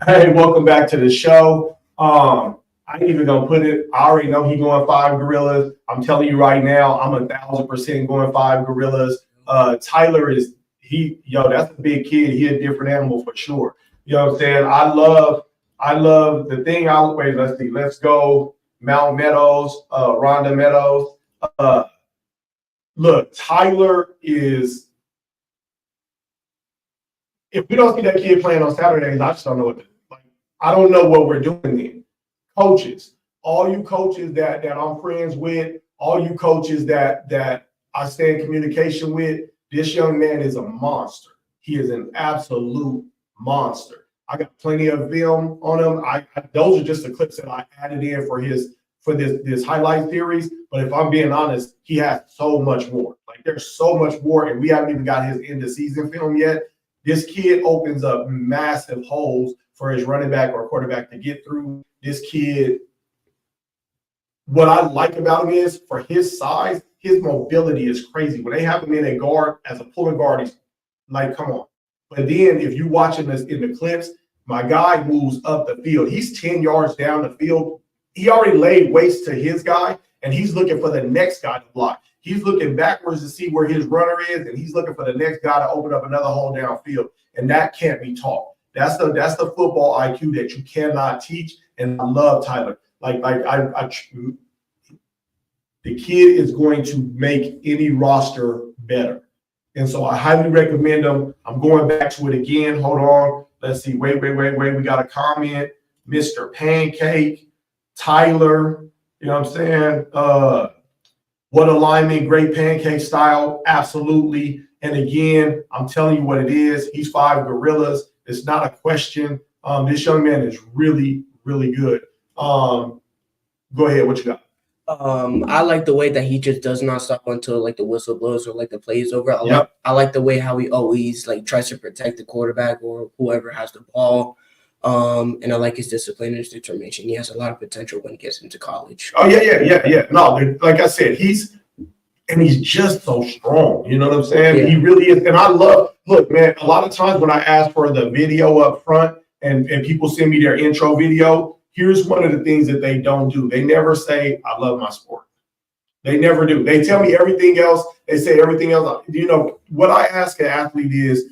Hey, welcome back to the show. I ain't even gonna put it. I already know he going 5 gorillas. I'm telling you right now, I'm 1,000% going 5 gorillas. Tyler that's a big kid. He a different animal for sure. You know what I'm saying? I love the thing. Wait, let's see. Let's go. Mount Meadows, Rhonda Meadows. Look, Tyler is. If we don't see that kid playing on Saturdays, I just don't know what to do. Like, I don't know what we're doing then. Coaches, all you coaches that I'm friends with, all you coaches that I stay in communication with, this young man is a monster. He is an absolute monster. I got plenty of film on him. Those are just the clips that I added in for this highlight series. But if I'm being honest, he has so much more. Like, there's so much more, and we haven't even got his end of season film yet. This kid opens up massive holes for his running back or quarterback to get through. This kid, what I like about him is, for his size, his mobility is crazy. When they have him in a guard as a pulling guard, he's like, come on. But then if you watch him in the clips, my guy moves up the field. He's 10 yards down the field. He already laid waste to his guy, and he's looking for the next guy to block. He's looking backwards to see where his runner is, and he's looking for the next guy to open up another hole downfield. And that can't be taught. That's the football IQ that you cannot teach. And I love Tyler. The kid is going to make any roster better. And so I highly recommend him. I'm going back to it again. Hold on. Let's see. Wait. We got a comment. Mr. Pancake, Tyler, you know what I'm saying? What alignment, great pancake style. Absolutely. And again, I'm telling you what it is. He's 5 gorillas. It's not a question. This young man is really, really good. Go ahead. What you got? I like the way that he just does not stop until like the whistle blows or like the play is over. I like the way how he always like tries to protect the quarterback or whoever has the ball. And I like his discipline and his determination. He has a lot of potential when he gets into college. Oh yeah. No, like I said, he's just so strong. You know what I'm saying? Yeah. He really is. And I look, man, a lot of times when I ask for the video up front and people send me their intro video, here's one of the things that they don't do. They never say, I love my sport. They never do. They tell me everything else. They say everything else. You know, what I ask an athlete is,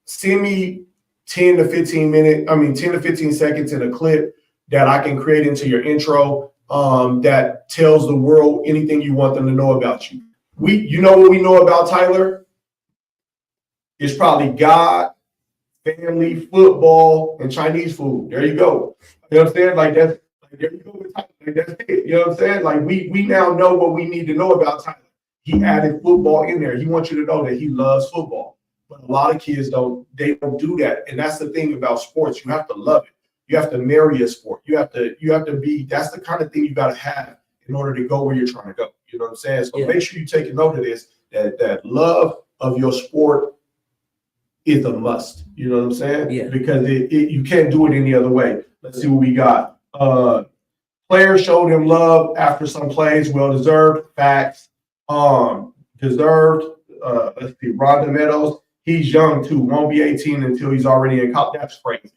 send me 10 to 15 seconds in a clip that I can create into your intro that tells the world anything you want them to know about you. You know what we know about Tyler? It's probably God, family, football, and Chinese food. There you go. You know what I'm saying? Like, there you go with Tyler. Like, that's it. You know what I'm saying? Like, we now know what we need to know about Tyler. He added football in there. He wants you to know that he loves football. But a lot of kids don't do that. And that's the thing about sports. You have to love it. You have to marry a sport. You have to be, that's the kind of thing you got to have in order to go where you're trying to go. You know what I'm saying? So make sure you take a note of this, that love of your sport is a must. You know what I'm saying? Yeah. Because you can't do it any other way. Let's see what we got. Players showed him love after some plays. Well-deserved. Facts. Deserved. Let's see. Rhonda Meadows. He's young too. Won't be 18 until he's already in college. That's crazy.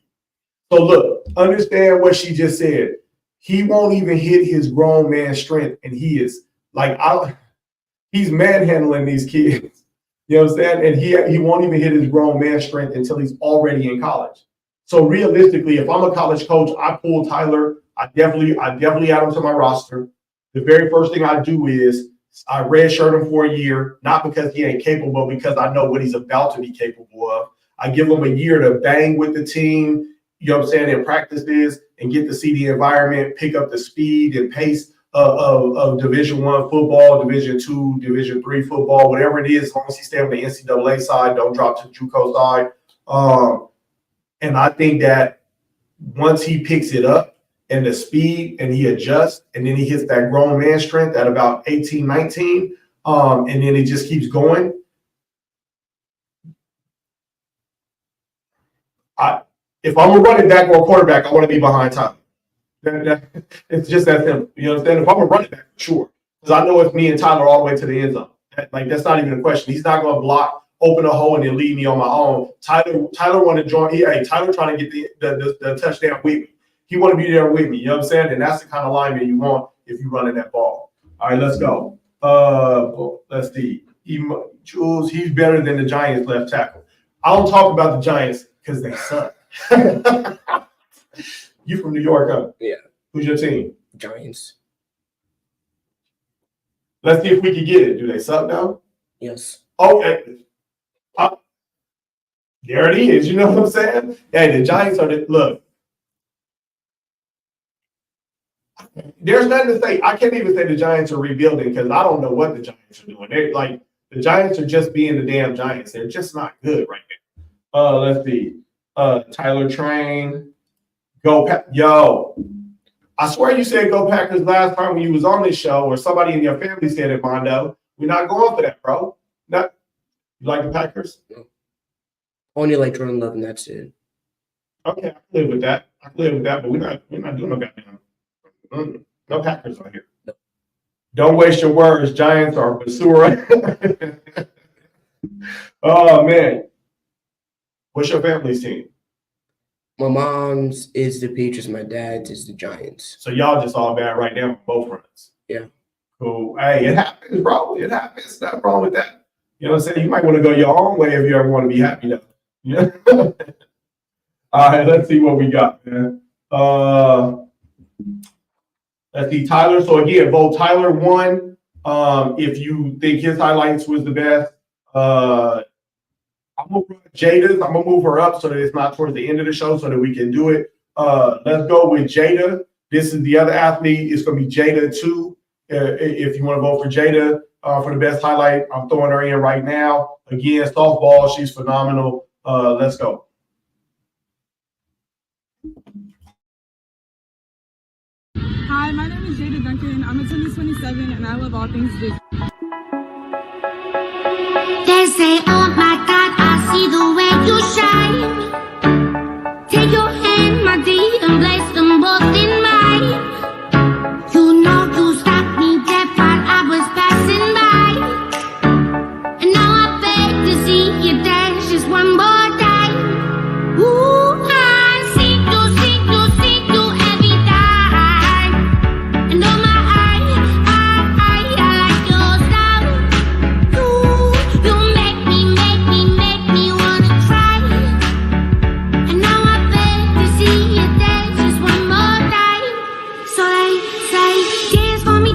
So look, understand what she just said. He won't even hit his grown man strength, and he is like, he's manhandling these kids. You know what I'm saying? And he won't even hit his grown man strength until he's already in college. So realistically, if I'm a college coach, I pull Tyler. I definitely add him to my roster. The very first thing I do is I redshirt him for a year, not because he ain't capable, but because I know what he's about to be capable of. I give him a year to bang with the team, you know what I'm saying, in practices and get to see the environment, pick up the speed and pace of Division I football, Division II, Division III football, whatever it is, as long as he stay on the NCAA side, don't drop to the JUCO side. And I think that once he picks it up and the speed and he adjusts and then he hits that grown man strength at about 18, 19, and then it just keeps going. If I'm a running back or a quarterback, I want to be behind Tyler. It's just that simple. You understand? If I'm a running back, sure. Because I know it's me and Tyler all the way to the end zone. That's not even a question. He's not going to block, open a hole, and then leave me on my own. Tyler want to join. Tyler trying to get the touchdown with me. He want to be there with me. You know what I'm saying? And that's the kind of lineman you want if you're running that ball. All right, let's go. Let's see. Jules, he's better than the Giants left tackle. I don't talk about the Giants because they suck. You from New York, huh? Yeah. Who's your team? Giants. Let's see if we can get it. Do they suck now? Yes. Okay. There it is. You know what I'm saying? Hey, the Giants are look. There's nothing to say. I can't even say the Giants are rebuilding because I don't know what the Giants are doing. They're like the Giants are just being the damn Giants. They're just not good right now. Let's see. Tyler Train. Yo. I swear you said go Packers last time when you was on this show, or somebody in your family said it, Mondo. We're not going for that, bro. Not you like the Packers? No. Only like Jordan Love, and that's it. Okay, I can live with that. But we're not doing no goddamn no Packers on here. No. Don't waste your words. Giants are Basura. Oh man. What's your family's team? My mom's is the Patriots. My dad's is the Giants. So y'all just all bad right now on both fronts. Yeah. Cool. Hey, it happens, bro. It happens. Nothing wrong with that. You know what I'm saying? You might want to go your own way if you ever want to be happy, though. Yeah. All right, let's see what we got, man. Let's see, Tyler. So again, vote Tyler 1. If you think his highlights was the best. I'm gonna run Jada's. I'm gonna move her up so that it's not towards the end of the show so that we can do it. Let's go with Jada. This is the other athlete. It's gonna be Jada 2. If you want to vote for Jada for the best highlight, I'm throwing her in right now. Again, softball, she's phenomenal. Let's go. Hi, my name is Jada Duncan. I'm a tennis 27 and I love all things Disney. They say, oh my God, I see the way you shine. Take your hand, my dear, and place them both in mine. You know you stopped me dead while I was passing by. And now I beg to see you dance just one more time. Ooh, I see you every time. And oh my, I like your style. You make me wanna try. And now I beg to see you dance just one more time. So they say, dance for me,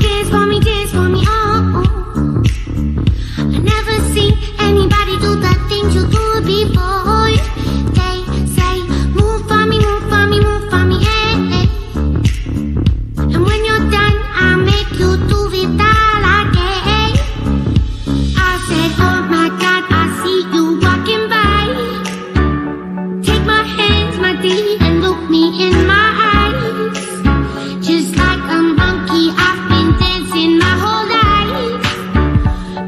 oh. I never seen anybody do the things you do before. They say, move for me, hey. And when you're done, I'll make you do it all again. I said, oh my God, I see you walking by. Take my hands, my dear, and look me in my eyes. Just like a monkey, I've been dancing my whole life.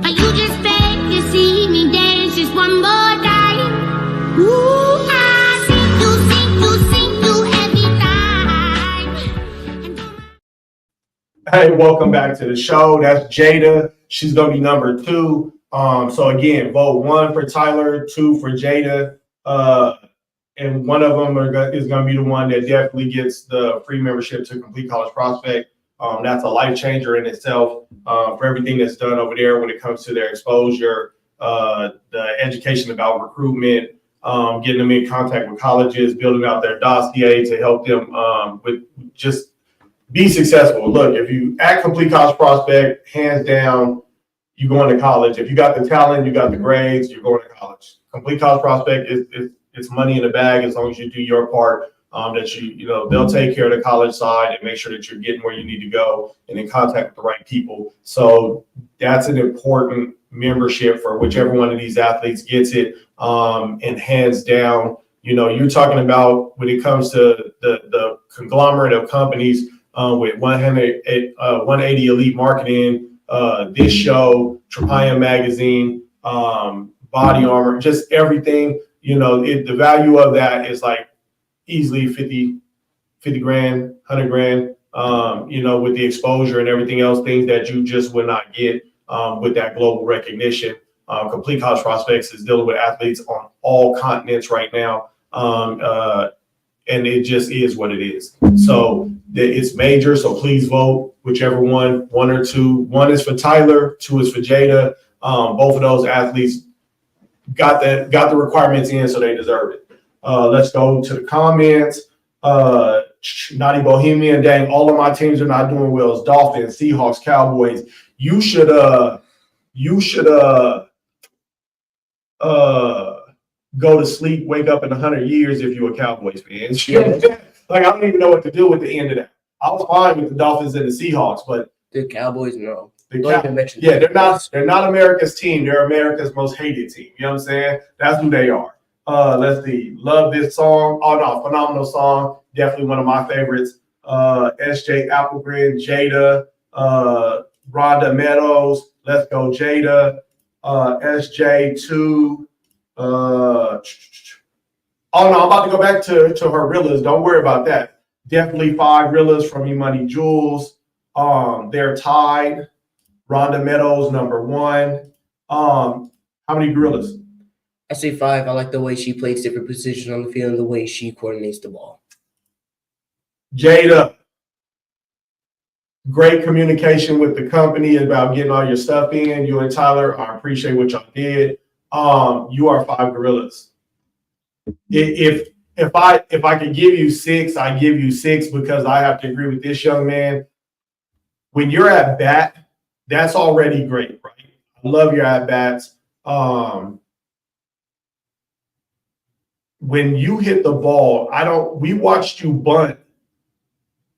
But you just beg to see me dance just one more time. Ooh, I sing you every time. And oh my Hey, welcome back to the show. That's Jada. She's gonna be number 2. So again, vote 1 for Tyler, 2 for Jada, and one of them is gonna be the one that definitely gets the free membership to Complete College Prospect. That's a life changer in itself for everything that's done over there when it comes to their exposure, the education about recruitment, getting them in contact with colleges, building out their dossier to help them with just be successful. Look, if you at Complete College Prospect, hands down, you're going to college. If you got the talent, you got the grades, you're going to college. Complete College Prospect it's money in the bag as long as you do your part. That you know they'll take care of the college side and make sure that you're getting where you need to go and in contact with the right people. So that's an important membership for whichever one of these athletes gets it. And hands down, you know, you're talking about when it comes to the conglomerate of companies with 180 Elite Marketing, this show, Trapaya Magazine, Body Armor, just everything. You know, the value of that is like easily 50 grand, 100 grand, you know, with the exposure and everything else, things that you just would not get with that global recognition. Complete College Prospects is dealing with athletes on all continents right now. And it just is what it is. So it's major. So please vote whichever one or two. 1 is for Tyler, 2 is for Jada. Both of those athletes got the requirements in, so they deserve it. Let's go to the comments. Naughty Bohemian, dang, all of my teams are not doing well. It's Dolphins, Seahawks, Cowboys. You should go to sleep, wake up in 100 years if you're a Cowboys fan. Yeah. Like, I don't even know what to do with the end of that. I was fine with the Dolphins and the Seahawks, but The Cowboys, no. they're not America's team. They're America's most hated team. You know what I'm saying? That's who they are. Let's see. Love this song. Oh no, phenomenal song. Definitely one of my favorites. SJ Applegren, Jada, Rhonda Meadows. Let's go, Jada. SJ2. Oh no, I'm about to go back to her Rillas. Don't worry about that. Definitely 5 Rillas from E-Money Jules. They're tied. Rhonda Meadows, number 1. How many gorillas? I say 5. I like the way she plays different positions on the field and the way she coordinates the ball. Jada, great communication with the company about getting all your stuff in. You and Tyler, I appreciate what y'all did. You are 5 gorillas. If I could give you 6, I give you 6 because I have to agree with this young man. When you're at bat, that's already great, right? I love your at bats. When you hit the ball, we watched you bunt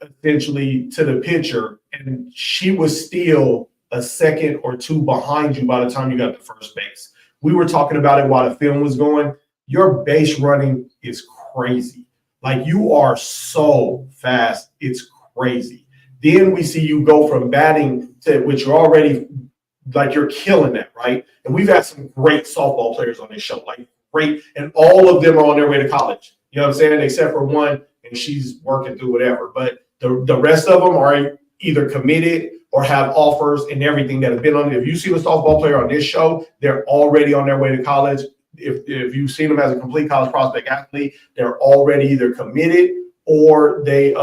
essentially to the pitcher, and she was still a second or 2 behind you by the time you got to first base. We were talking about it while the film was going. Your base running is crazy. Like, you are so fast. It's crazy. Then we see you go from batting to which you're already, like, you're killing that, right? And we've had some great softball players on this show, like great, and all of them are on their way to college. You know what I'm saying? Except for one, and she's working through whatever. But the rest of them are either committed or have offers and everything that have been on it. If you see a softball player on this show, they're already on their way to college. If you've seen them as a complete college prospect athlete, they're already either committed or they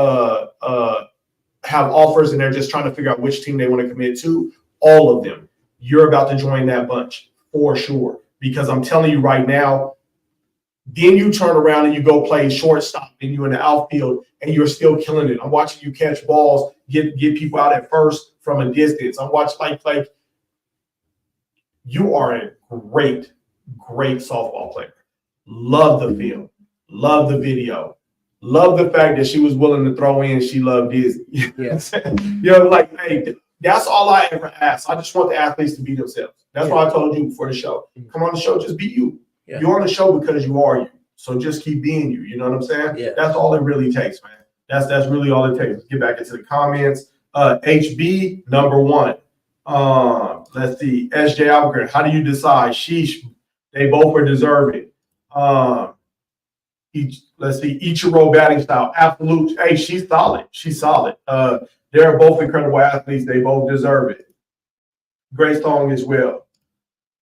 have offers and they're just trying to figure out which team they want to commit to. All of them. You're about to join that bunch for sure. Because I'm telling you right now, then you turn around and you go play shortstop and you're in the outfield and you're still killing it. I'm watching you catch balls, get people out at first from a distance. I'm watching like you are a great softball player. Love the film. Love the video. Love the fact that she was willing to throw in. She loved Disney. Yes. You know, like, hey, that's all I ever ask. I just want the athletes to be themselves. That's why I told you before the show. Come on the show, just be you. Yeah. You're on the show because you are you. So just keep being you. You know what I'm saying? Yeah. That's all it really takes, man. That's really all it takes. Let's get back into the comments. HB, number 1. Let's see. SJ Albuquerque, how do you decide? Sheesh, they both are deserving. Let's see. Ichiro batting style. Absolute. Hey, she's solid. She's solid. They're both incredible athletes. They both deserve it. Great song as well.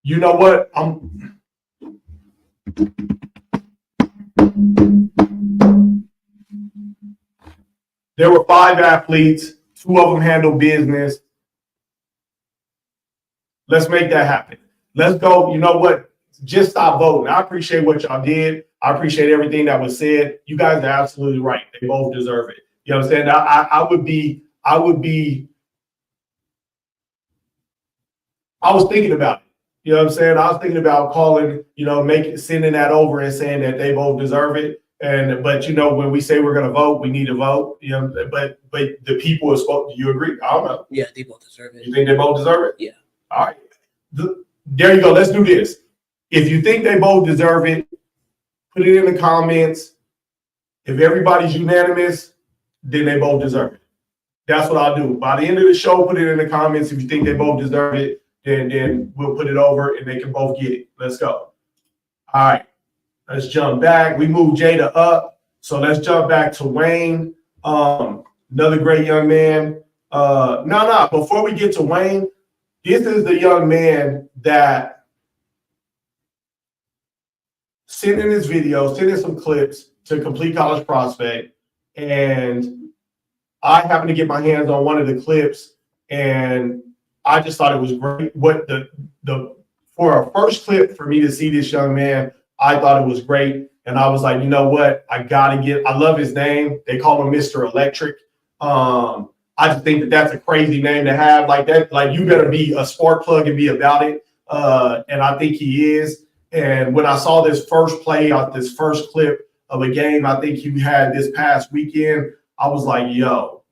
You know what? There were 5 athletes. 2 of them handle business. Let's make that happen. Let's go. You know what? Just stop voting. I appreciate what y'all did. I appreciate everything that was said. You guys are absolutely right. They both deserve it. You know what I'm saying? I was thinking about it. You know what I'm saying? I was thinking about calling, sending that over and saying that they both deserve it. But when we say we're going to vote, we need to vote. But the people are supposed. Do you agree? I don't know. Yeah, they both deserve it. You think they both deserve it? Yeah. All right. There you go. Let's do this. If you think they both deserve it, put it in the comments. If everybody's unanimous, then they both deserve it. That's what I'll do. By the end of the show, put it in the comments. If you think they both deserve it, then we'll put it over and they can both get it. Let's go. All right. Let's jump back. We moved Jada up. So let's jump back to Wayne. Another great young man. Before we get to Wayne, this is the young man that sent in his video, sent in some clips to Complete College Prospect. And I happened to get my hands on one of the clips. And I just thought it was great. What for a first clip for me to see this young man, I thought it was great. And I was like, you know what? I love his name. They call him Mr. Electric. I just think that that's a crazy name to have like that. Like you better be a spark plug and be about it. And I think he is. And when I saw this first play out, this first clip of a game, I think you had this past weekend, I was like, yo,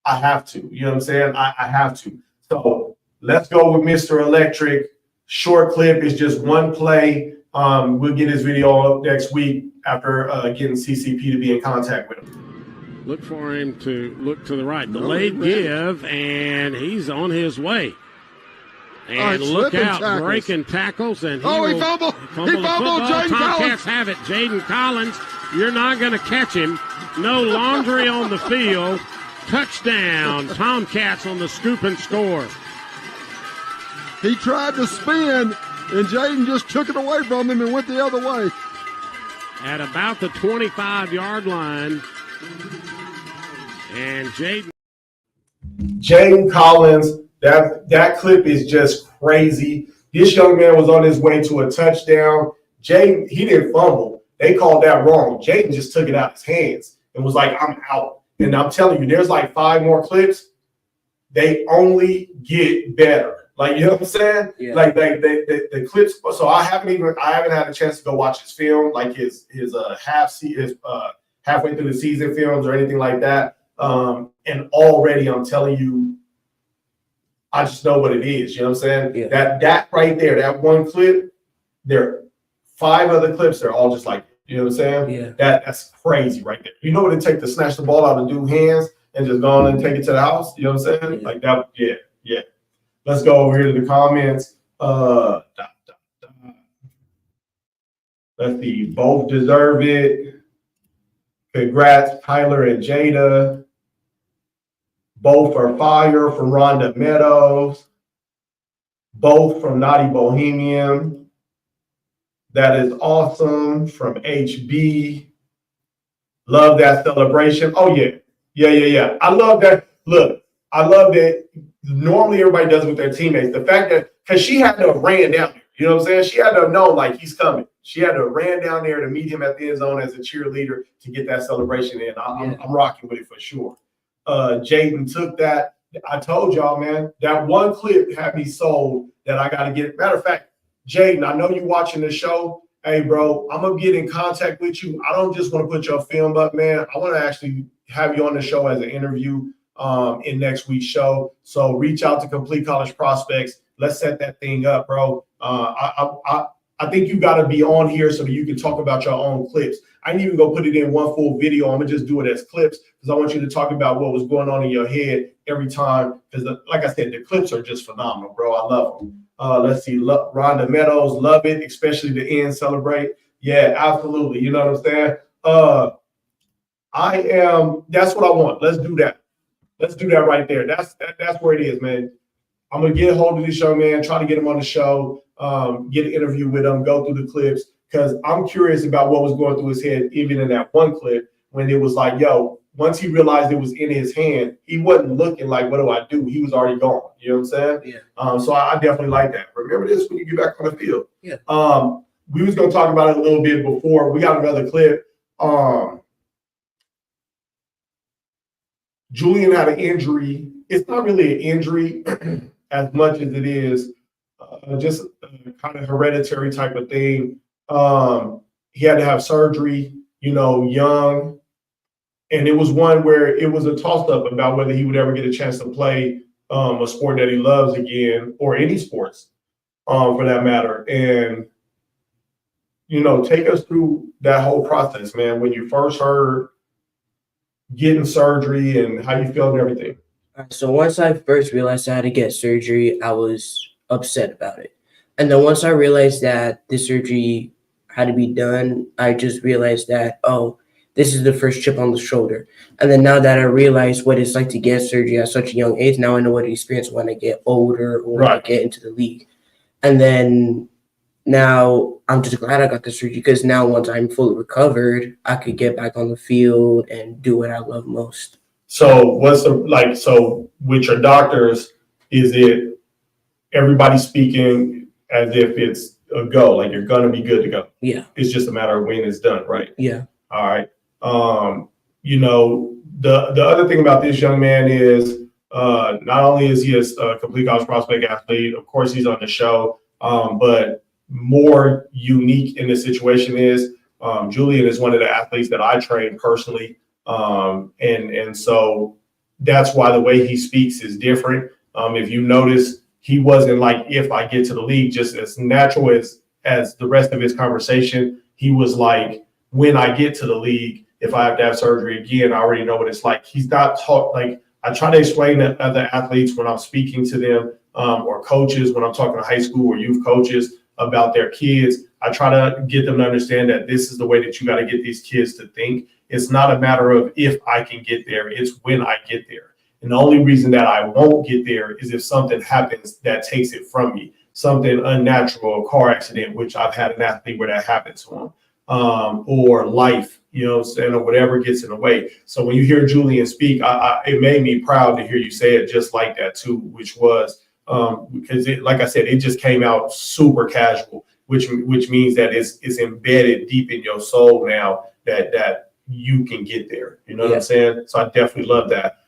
I have to. You know what I'm saying? I have to. So let's go with Mr. Electric. Short clip is just one play. We'll get his video up next week after getting CCP to be in contact with him. Look for him to look to the right. Delayed give, and he's on his way. And look out, breaking tackles. And he fumbled. He fumbled. Jaden Tomcats have it. Jaden Collins, you're not going to catch him. No laundry on the field. Touchdown, Tomcats on the scoop and score. He tried to spin, and Jaden just took it away from him and went the other way. At about the 25-yard line. And Jaden Collins, that clip is just crazy. This young man was on his way to a touchdown. Jaden, he didn't fumble. They called that wrong. Jaden just took it out of his hands and was like, I'm out. And I'm telling you, there's like 5 more clips. They only get better. Like, you know what I'm saying? Yeah. Like the clips. So I haven't had a chance to go watch his film, like his halfway through the season films or anything like that. And already I'm telling you, I just know what it is. You know what I'm saying? Yeah. That right there, that one clip, there are 5 other clips. They're all just like, you know what I'm saying? Yeah. That's crazy right there. You know what it takes to snatch the ball out of dude's hands and just go on and take it to the house? You know what I'm saying? Yeah. Like that. Yeah. Let's go over here to the comments. Let's see. Both deserve it. Congrats, Tyler and Jada. Both are fire from Rhonda Meadows. Both from Naughty Bohemian. That is awesome from HB. Love that celebration. Oh, yeah. Yeah. I love that. Look, I love that. Normally everybody does it with their teammates. The fact that, because she had to have ran down there. You know what I'm saying? She had to have known, like, he's coming. She had to have ran down there to meet him at the end zone as a cheerleader to get that celebration in. I'm rocking with it for sure. Jaden took that. I told y'all, man, that one clip had me sold that I got to get. Matter of fact, Jaden, I know you watching the show. Hey, bro, I'm going to get in contact with you. I don't just want to put your film up, man. I want to actually have you on the show as an interview in next week's show. So reach out to Complete College Prospects. Let's set that thing up, bro. I think you got to be on here so that you can talk about your own clips. I didn't even go put it in one full video. I'm going to just do it as clips because I want you to talk about what was going on in your head every time. Because, like I said, the clips are just phenomenal, bro. I love them. Let's see. Rhonda Meadows, love it, especially the end celebrate. Yeah, absolutely. You know what I'm saying? That's what I want. Let's do that. Let's do that right there. That's where it is, man. I'm going to get a hold of this young man, try to get him on the show, get an interview with him, go through the clips, because I'm curious about what was going through his head, even in that one clip, when it was like, yo, once he realized it was in his hand, he wasn't looking like, what do I do? He was already gone. You know what I'm saying? Yeah. So I definitely like that. Remember this when you get back on the field. Yeah. We was going to talk about it a little bit before. We got another clip. Julian had an injury. It's not really an injury as much as it is just kind of hereditary type of thing. He had to have surgery, young. And it was one where it was a toss-up about whether he would ever get a chance to play a sport that he loves again, or any sports for that matter. And, take us through that whole process, man, when you first heard getting surgery and how you felt and everything. So once I first realized I had to get surgery, I was upset about it. And then once I realized that the surgery had to be done, I just realized that, this is the first chip on the shoulder. And then now that I realize what it's like to get surgery at such a young age, now I know what to experience when I get older or when I get into the league. And then now I'm just glad I got the surgery because now once I'm fully recovered, I could get back on the field and do what I love most. So so with your doctors, is it everybody's speaking as if it's a go, like you're gonna be good to go. Yeah. It's just a matter of when it's done, right? Yeah. All right. The other thing about this young man is not only is he a complete college prospect athlete, of course he's on the show, but more unique in the situation is Julian is one of the athletes that I train personally, and so that's why the way he speaks is different. If you notice, he wasn't like, if I get to the league, just as natural as the rest of his conversation. He was like, when I get to the league, if I have to have surgery again, I already know what it's like. He's not taught, like, I try to explain to other athletes when I'm speaking to them, or coaches, when I'm talking to high school or youth coaches about their kids. I try to get them to understand that this is the way that you got to get these kids to think. It's not a matter of if I can get there, it's when I get there. And the only reason that I won't get there is if something happens that takes it from me, something unnatural, a car accident, which I've had an athlete where that happened to him, or life, you know what I'm saying, or whatever gets in the way. So when you hear Julian speak, it made me proud to hear you say it just like that too, which was because like I said, it just came out super casual, which means that it's embedded deep in your soul now that you can get there. You know what I'm saying? So I definitely love that.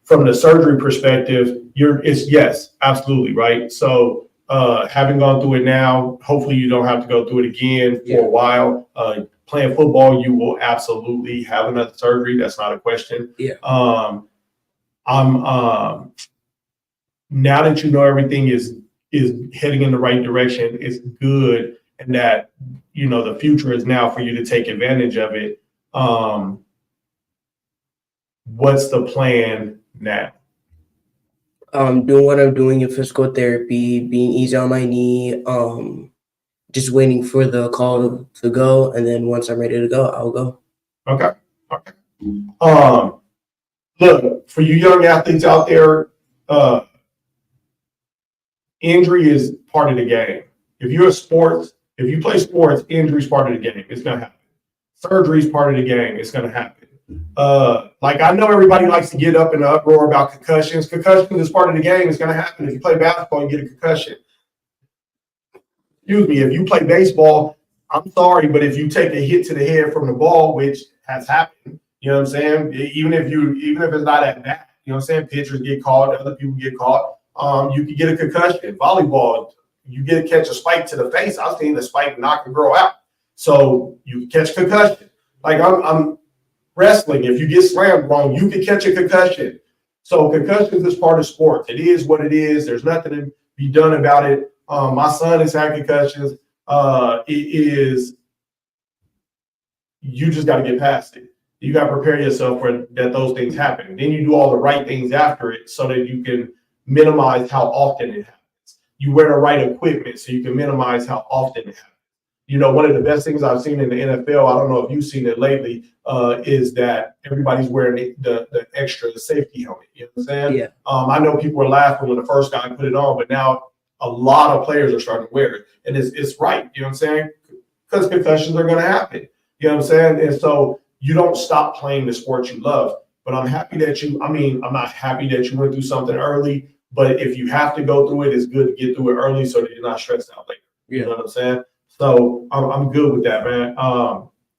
From the surgery perspective, yes, absolutely right. So having gone through it now, hopefully you don't have to go through it again for a while. Playing football, you will absolutely have another surgery. That's not a question. I'm now that you know everything is heading in the right direction, it's good, and that the future is now for you to take advantage of it. What's the plan now? Doing what I'm doing in physical therapy, being easy on my knee, just waiting for the call to go, and then once I'm ready to go, I'll go. Okay. Look, for you young athletes out there, injury is part of the game. If you play sports, injury is part of the game. It's gonna happen. Surgery is part of the game. It's gonna happen. Like, I know everybody likes to get up in the uproar about concussions. Concussions is part of the game. It's gonna happen. If you play basketball, you get a concussion. Excuse me. If you play baseball, I'm sorry, but if you take a hit to the head from the ball, which has happened, you know what I'm saying? Even if it's not at bat, you know what I'm saying? Pitchers get caught, other people get caught. You can get a concussion. Volleyball, you catch a spike to the face. I've seen the spike knock a girl out. So you can catch concussion. Like, I'm wrestling. If you get slammed wrong, you can catch a concussion. So concussions is part of sports. It is what it is. There's nothing to be done about it. My son has had concussions. You just got to get past it. You got to prepare yourself for that those things happen. Then you do all the right things after it so that you can minimize how often it happens. You wear the right equipment so you can minimize how often it happens. One of the best things I've seen in the NFL, I don't know if you've seen it lately, is that everybody's wearing the extra safety helmet. You know what I'm saying? Yeah. I know people were laughing when the first guy put it on, but now a lot of players are starting to wear it. And it's right, you know what I'm saying? Because concussions are going to happen. You know what I'm saying? And so you don't stop playing the sport you love. But I'm happy that I'm not happy that you went through something early, but if you have to go through it, it's good to get through it early so that you're not stressed out later. You know what I'm saying? So I'm good with that, man.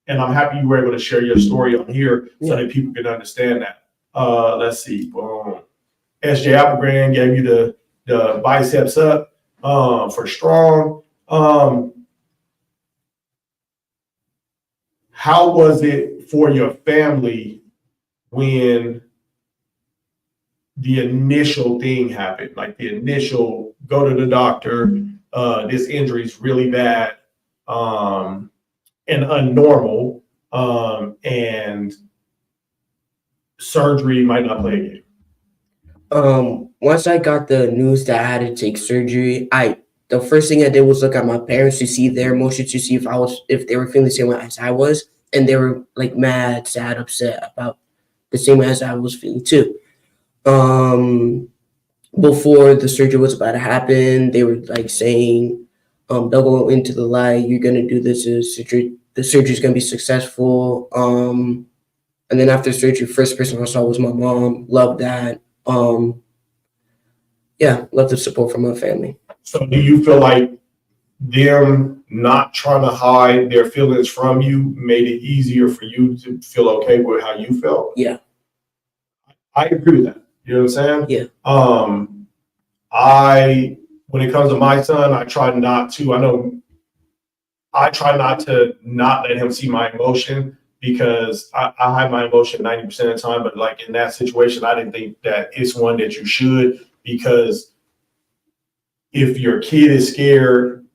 And I'm happy you were able to share your story on here so that people can understand that. Let's see. Boom. SJ Applegrand gave you the biceps up for strong. How was it for your family when the initial thing happened? Like the initial go to the doctor, this injury is really bad and unnormal, and surgery might not play again. Once I got the news that I had to take surgery, the first thing I did was look at my parents to see their emotions, to see if they were feeling the same way as I was, and they were like mad, sad, upset about the same way as I was feeling too. Before the surgery was about to happen, they were like saying, "They'll go into the light. You're gonna do this. The surgery's gonna be successful." And then after surgery, first person I saw was my mom. Loved that. Yeah, love the support from my family. So do you feel like them not trying to hide their feelings from you made it easier for you to feel okay with how you felt? Yeah. I agree with that. You know what I'm saying? Yeah. When it comes to my son, I try not to not let him see my emotion, because I hide my emotion 90% of the time. But like in that situation, I didn't think that it's one that you should, because if your kid is scared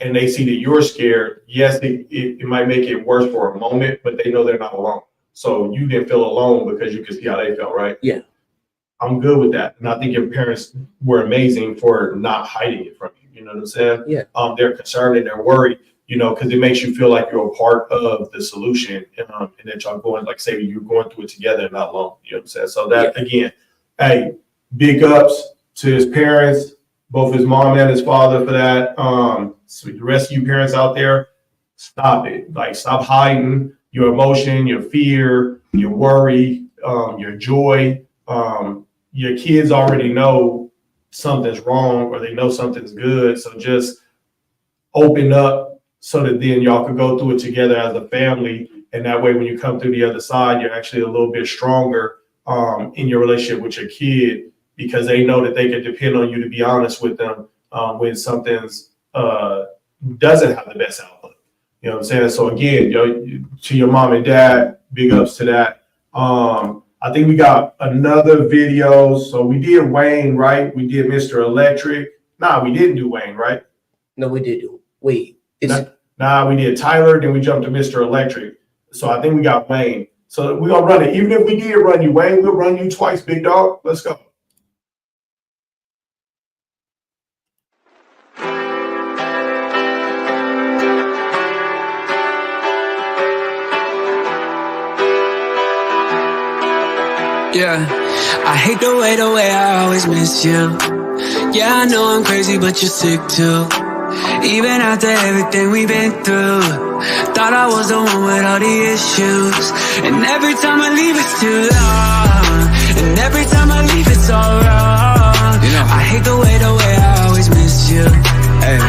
and they see that you're scared, yes, it might make it worse for a moment, but they know they're not alone. So you didn't feel alone because you could see how they felt, right? Yeah. I'm good with that. And I think your parents were amazing for not hiding it from you. You know what I'm saying? Yeah. They're concerned and they're worried, because it makes you feel like you're a part of the solution, and that y'all going, like say you're going through it together and not alone. You know what I'm saying? So that, again, hey, big ups to his parents, both his mom and his father, for that. So the rest of you parents out there, stop it. Like, stop hiding your emotion, your fear, your worry, your joy. Your kids already know something's wrong, or they know something's good. So just open up so that then y'all can go through it together as a family. And that way, when you come through the other side, you're actually a little bit stronger in your relationship with your kid, because they know that they can depend on you to be honest with them when something's doesn't have the best output. You know what I'm saying? So again, to your mom and dad, big ups to that. I think we got another video. So we did Wayne, right? We did Mr. Electric. Nah, we didn't do Wayne, right? No, we did. Wait. Nah, we did Tyler, then we jumped to Mr. Electric. So I think we got Wayne. So we're going to run it. Even if we did run you, Wayne, we'll run you twice, big dog. Let's go. Yeah, I hate the way I always miss you. Yeah, I know I'm crazy, but you're sick too. Even after everything we've been through, thought I was the one with all the issues. And every time I leave, it's too long. And every time I leave, it's all wrong. I hate the way I always miss you. Hey.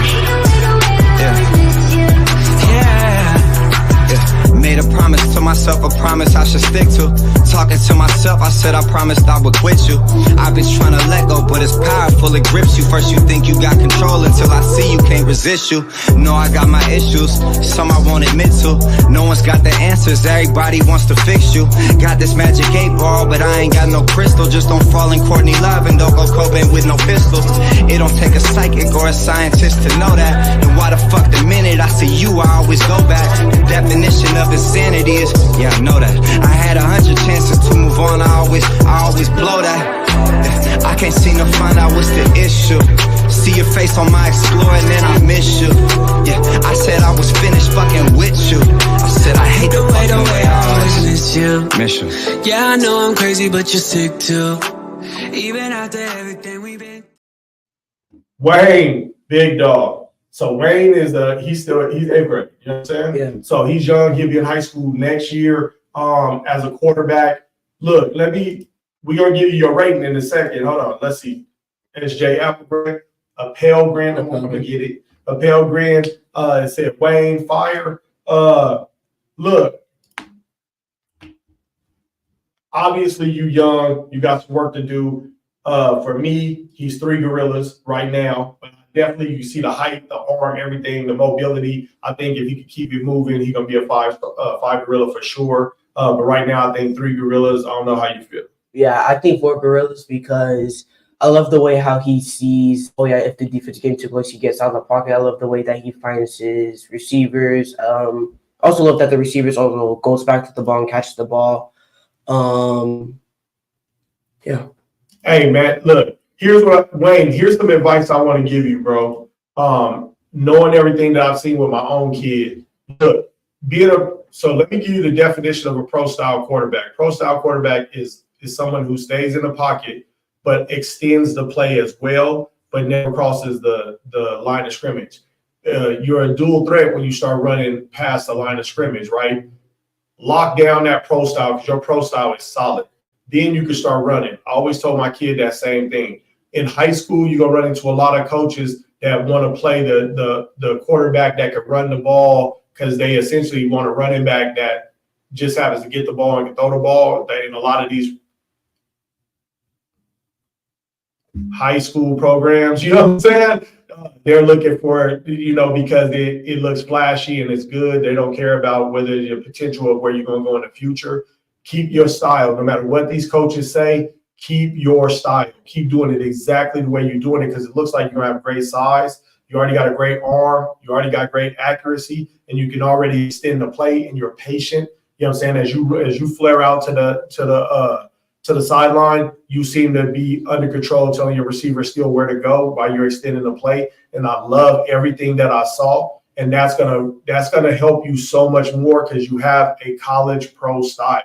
Made a promise to myself, a promise I should stick to. Talking to myself, I said I promised I would quit you. I've been trying to let go, but it's powerful, it grips you. First you think you got control until I see you can't resist you. Know I got my issues, some I won't admit to. No one's got the answers, everybody wants to fix you. Got this magic 8-ball, but I ain't got no crystal. Just don't fall in Courtney Love and don't go Cobain with no pistol. It don't take a psychic or a scientist to know that. And why the fuck the minute I see you, I always go back. The definition of insanity is, yeah, I know that. I had 100 chances to move on, I always blow that. I can't seem to find out what's the issue. See your face on my Explorer and then I miss you. Yeah, I said I was finished fucking with you. I said I hate the way I always miss you. Miss you. Yeah, I know I'm crazy, but you're sick too. Even after everything we've been. Wayne, big dog. So Wayne is he's 8th grade. You know what I'm saying? Yeah. So he's young. He'll be in high school next year as a quarterback. Look, we're gonna give you your rating in a second. Hold on, let's see. SJ Applegreen, a pale grin. I'm gonna get it. A pale grin. It said Wayne Fire. Look, obviously you young. You got some work to do. For me, he's 3 gorillas right now. But definitely, you see the height, the arm, everything, the mobility. I think if he can keep it moving, he's gonna be a 5 gorilla for sure. But right now, I think 3 gorillas. I don't know how you feel. Yeah, I think 4 gorillas because I love the way how he sees, if the defense getting too close, he gets out of the pocket. I love the way that he finds his receivers. Also love that the receivers also goes back to the ball and catches the ball. Yeah. Hey, man, look, Wayne, here's some advice I want to give you, bro. Knowing everything that I've seen with my own kid. Look, so let me give you the definition of a pro-style quarterback. Pro-style quarterback is someone who stays in the pocket but extends the play as well, but never crosses the line of scrimmage. You're a dual threat when you start running past the line of scrimmage, right? Lock down that pro-style because your pro-style is solid. Then you can start running. I always told my kid that same thing. In high school, you're gonna run into a lot of coaches that want to play the quarterback that can run the ball because they essentially want a running back that just happens to get the ball and can throw the ball. In a lot of these high school programs, you know what I'm saying? They're looking for it, because it looks flashy and it's good. They don't care about whether the potential of where you're going to go in the future. Keep your style. No matter what these coaches say, keep your style. Keep doing it exactly the way you're doing it because it looks like you're going to have great size. You already got a great arm. You already got great accuracy, and you can already extend the play, and you're patient. You know what I'm saying? As you flare out to the sideline, you seem to be under control, telling your receiver still where to go while you're extending the play. And I love everything that I saw. And that's gonna help you so much more because you have a college pro style.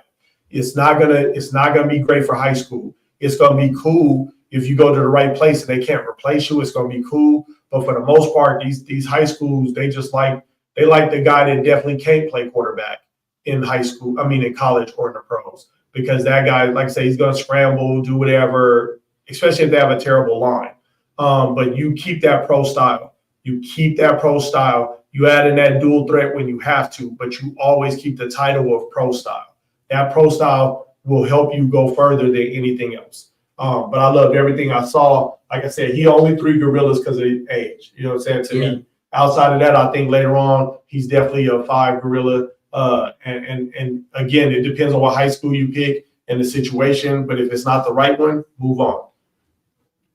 It's not gonna be great for high school. It's gonna be cool if you go to the right place and they can't replace you. It's gonna be cool. But for the most part, these high schools, they like the guy that definitely can't play quarterback in college or in the pros. Because that guy, like I say, he's going to scramble, do whatever, especially if they have a terrible line. But you keep that pro style. You keep that pro style. You add in that dual threat when you have to, but you always keep the title of pro style. That pro style will help you go further than anything else. But I loved everything I saw. Like I said, he only 3 gorillas because of age. You know what I'm saying? To me, outside of that, I think later on, he's definitely a 5 gorilla. And again, it depends on what high school you pick and the situation. But if it's not the right one, move on.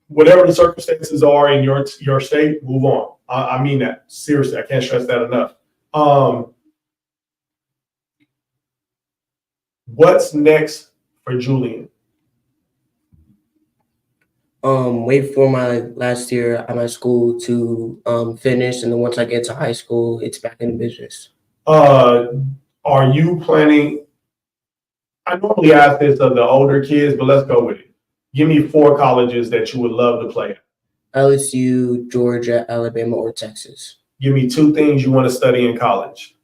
Whatever the circumstances are in your state, move on. I mean that seriously. I can't stress that enough. What's next for Julian? Wait for my last year at my school to finish, and then once I get to high school, it's back in business. Are you planning? I normally ask this of the older kids, but let's go with it. Give me 4 colleges that you would love to play at. LSU, Georgia, Alabama, or Texas. Give me 2 things you want to study in college.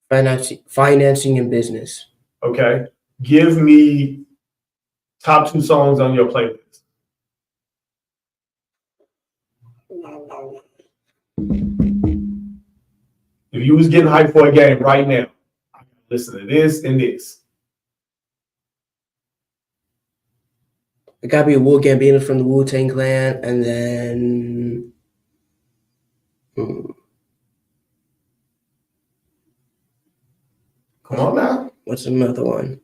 Financing and business. Okay. Give me top 2 songs on your playlist. If you was getting hyped for a game right now, listen to this and this. It gotta be a Wu Gambino from the Wu-Tang Clan, and then come on now. What's another one?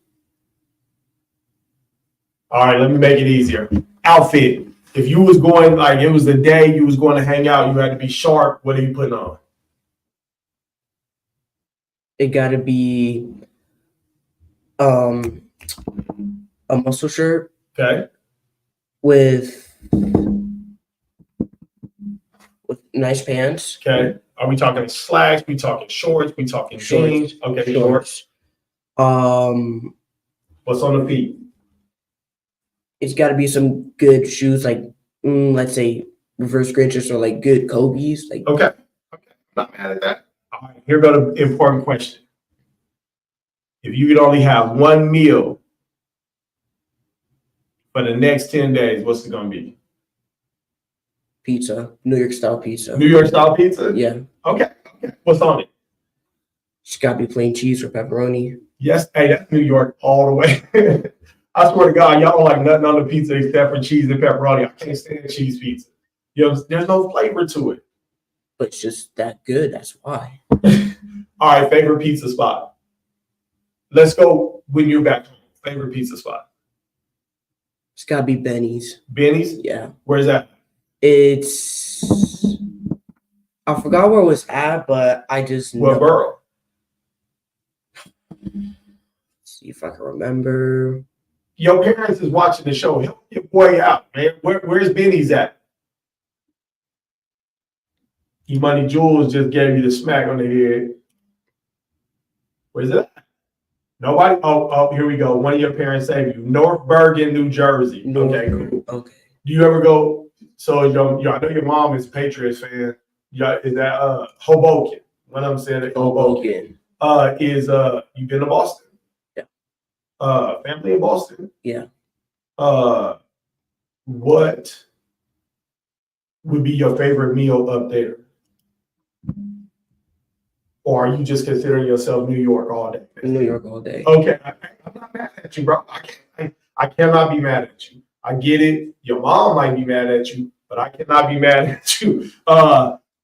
All right, let me make it easier. Outfit. If you was going, like it was the day you was going to hang out, you had to be sharp. What are you putting on? It gotta be a muscle shirt. Okay. With nice pants. Okay. Are we talking slacks? We talking shorts? We talking jeans? Okay, shorts. What's on the feet? It's got to be some good shoes, like let's say reverse Grinches or like good Kobe's. Like okay, not mad at that. All right, here go the important question. If you could only have one meal for the next 10 days, what's it gonna be? Pizza, New York style pizza. New York style pizza? Yeah. Okay. What's on it? It's got to be plain cheese or pepperoni. Yes. Hey, that's New York all the way. I swear to God, y'all don't like nothing on the pizza except for cheese and pepperoni. I can't stand cheese pizza. There's no flavor to it. But it's just that good. That's why. All right, favorite pizza spot. Let's go when you're back home. Favorite pizza spot. It's got to be Benny's. Benny's? Yeah. Where's that? I forgot where it was at, but I just know. What borough? Let's see if I can remember. Your parents is watching the show. Help your boy out, man. Where's Benny's at? E-Money Jules just gave you the smack on the head. Where's it at? Nobody? Oh, here we go. One of your parents saved you. North Bergen, New Jersey. Okay, cool. Okay. Do you ever go? So I know your mom is a Patriots fan. Yeah, is that Hoboken? One of them said Hoboken. You been to Boston? Yeah. Family in Boston? Yeah. what would be your favorite meal up there? Or are you just considering yourself New York all day? New York all day. Okay, I'm not mad at you, bro. I cannot be mad at you. I get it. Your mom might be mad at you, but I cannot be mad at you.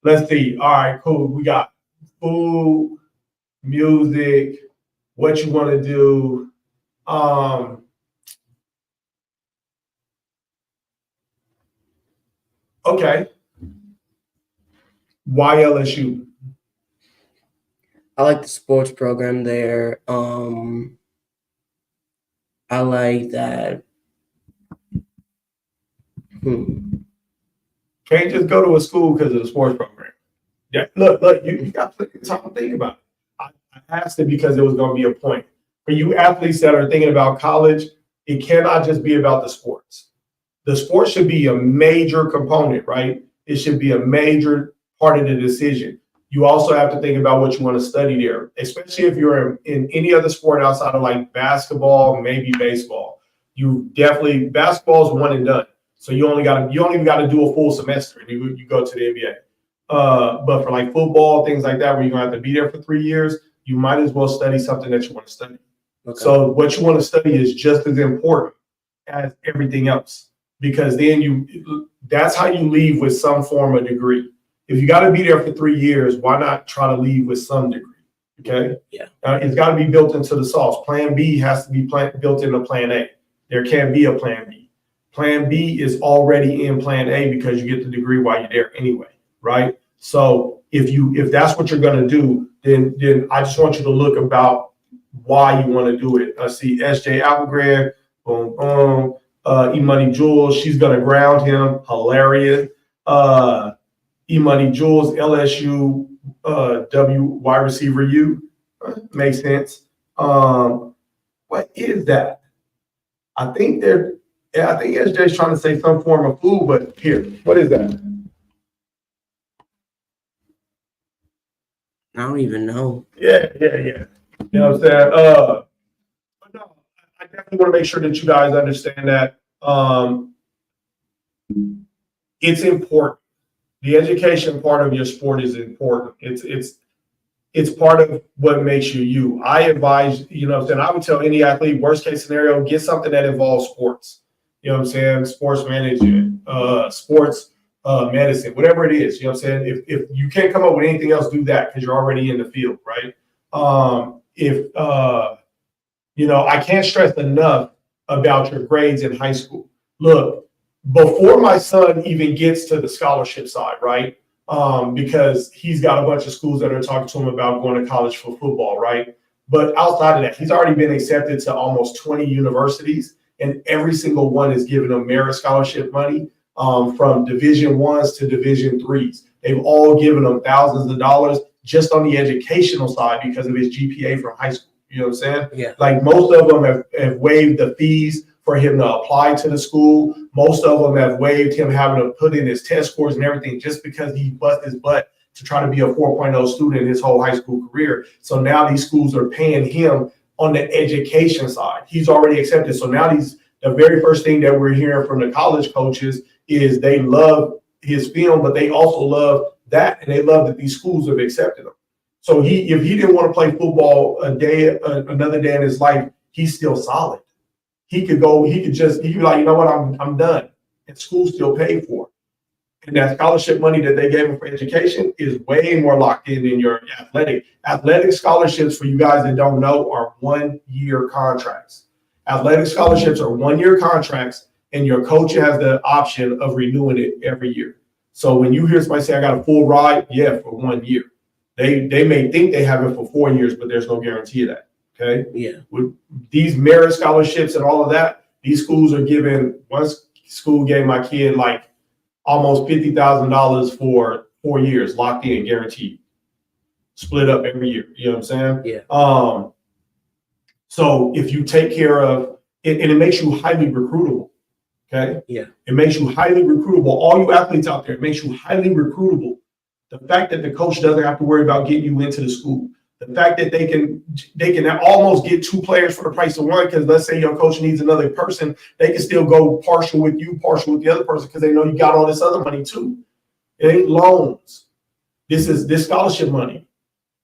Let's see. All right, cool. We got food, music, what you want to do. Okay. Why LSU? I like the sports program there. I like that. Can't just go to a school because of the sports program. Yeah, look, you got to take time to think about it. I asked it because it was going to be a point. For you athletes that are thinking about college, it cannot just be about the sports. The sports should be a major component, right? It should be a major part of the decision. You also have to think about what you want to study there, especially if you're in any other sport outside of like basketball, maybe baseball. Basketball is one and done. So you don't even got to do a full semester and you go to the NBA. But for like football, things like that, where you're gonna have to be there for 3 years, you might as well study something that you want to study. Okay. So what you want to study is just as important as everything else, because then that's how you leave with some form of degree. If you got to be there for 3 years, why not try to leave with some degree? Okay. Yeah. It's got to be built into the sauce. Plan B has to be built into Plan A. There can't be a Plan B. Plan B is already in Plan A because you get the degree while you're there anyway, right? So if that's what you're going to do, then I just want you to look about why you want to do it. I see SJ Applegrad, boom, boom. E-Money Jules, she's going to ground him. Hilarious. E-Money Jules, LSU, W, wide receiver U. Makes sense. What is that? I think SJ's trying to say some form of food, but here, what is that? I don't even know. Yeah. You know what I'm saying? But no, I definitely want to make sure that you guys understand that it's important. The education part of your sport is important. It's part of what makes you you. I advise, you know what I'm saying, I would tell any athlete, worst case scenario, get something that involves sports. You know what I'm saying? Sports management, sports medicine, whatever it is. You know what I'm saying? If you can't come up with anything else, do that because you're already in the field, right? I can't stress enough about your grades in high school. Look, before my son even gets to the scholarship side, right? Because he's got a bunch of schools that are talking to him about going to college for football, right? But outside of that, he's already been accepted to almost 20 universities, and every single one is giving him merit scholarship money from Division I's to Division III's. They've all given him thousands of dollars just on the educational side because of his GPA from high school. You know what I'm saying? Yeah. Like most of them have waived the fees for him to apply to the school. Most of them have waived him having to put in his test scores and everything just because he bust his butt to try to be a 4.0 student his whole high school career. So now these schools are paying him on the education side. He's already accepted. So now the very first thing that we're hearing from the college coaches is they love his film, but they also love that, and they love that these schools have accepted him. So if he didn't want to play football another day in his life, he's still solid. He could be like, you know what, I'm done. And school still paid for it. And that scholarship money that they gave him for education is way more locked in than your athletic. Athletic scholarships, for you guys that don't know, are 1-year contracts. Athletic scholarships are 1-year contracts, and your coach has the option of renewing it every year. So when you hear somebody say, I got a full ride, for 1 year. They may think they have it for 4 years, but there's no guarantee of that. Okay. Yeah. With these merit scholarships and all of that, these schools are giving. One school gave my kid like almost $50,000 for 4 years, locked in, guaranteed, split up every year. You know what I'm saying? Yeah. So if you take care of it, and it makes you highly recruitable. Okay. Yeah. It makes you highly recruitable. All you athletes out there, it makes you highly recruitable. The fact that the coach doesn't have to worry about getting you into the school. The fact that they can almost get 2 players for the price of one, because let's say your coach needs another person, they can still go partial with you, partial with the other person, because they know you got all this other money too. It ain't loans. This is this scholarship money.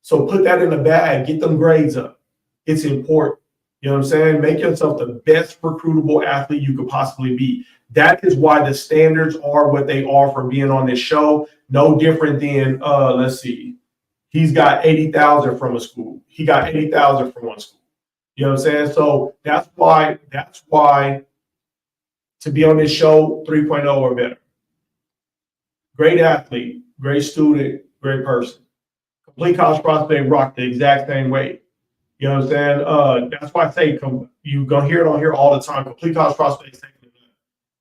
So put that in the bag, get them grades up. It's important. You know what I'm saying? Make yourself the best recruitable athlete you could possibly be. That is why the standards are what they are for being on this show. No different than, let's see. He's got 80,000 from a school. He got 80,000 from one school. You know what I'm saying? So that's why to be on this show, 3.0 or better. Great athlete, great student, great person. Complete college prospect rock the exact same way. You know what I'm saying? That's why I say you're going to hear it on here all the time. Complete college prospects taking it.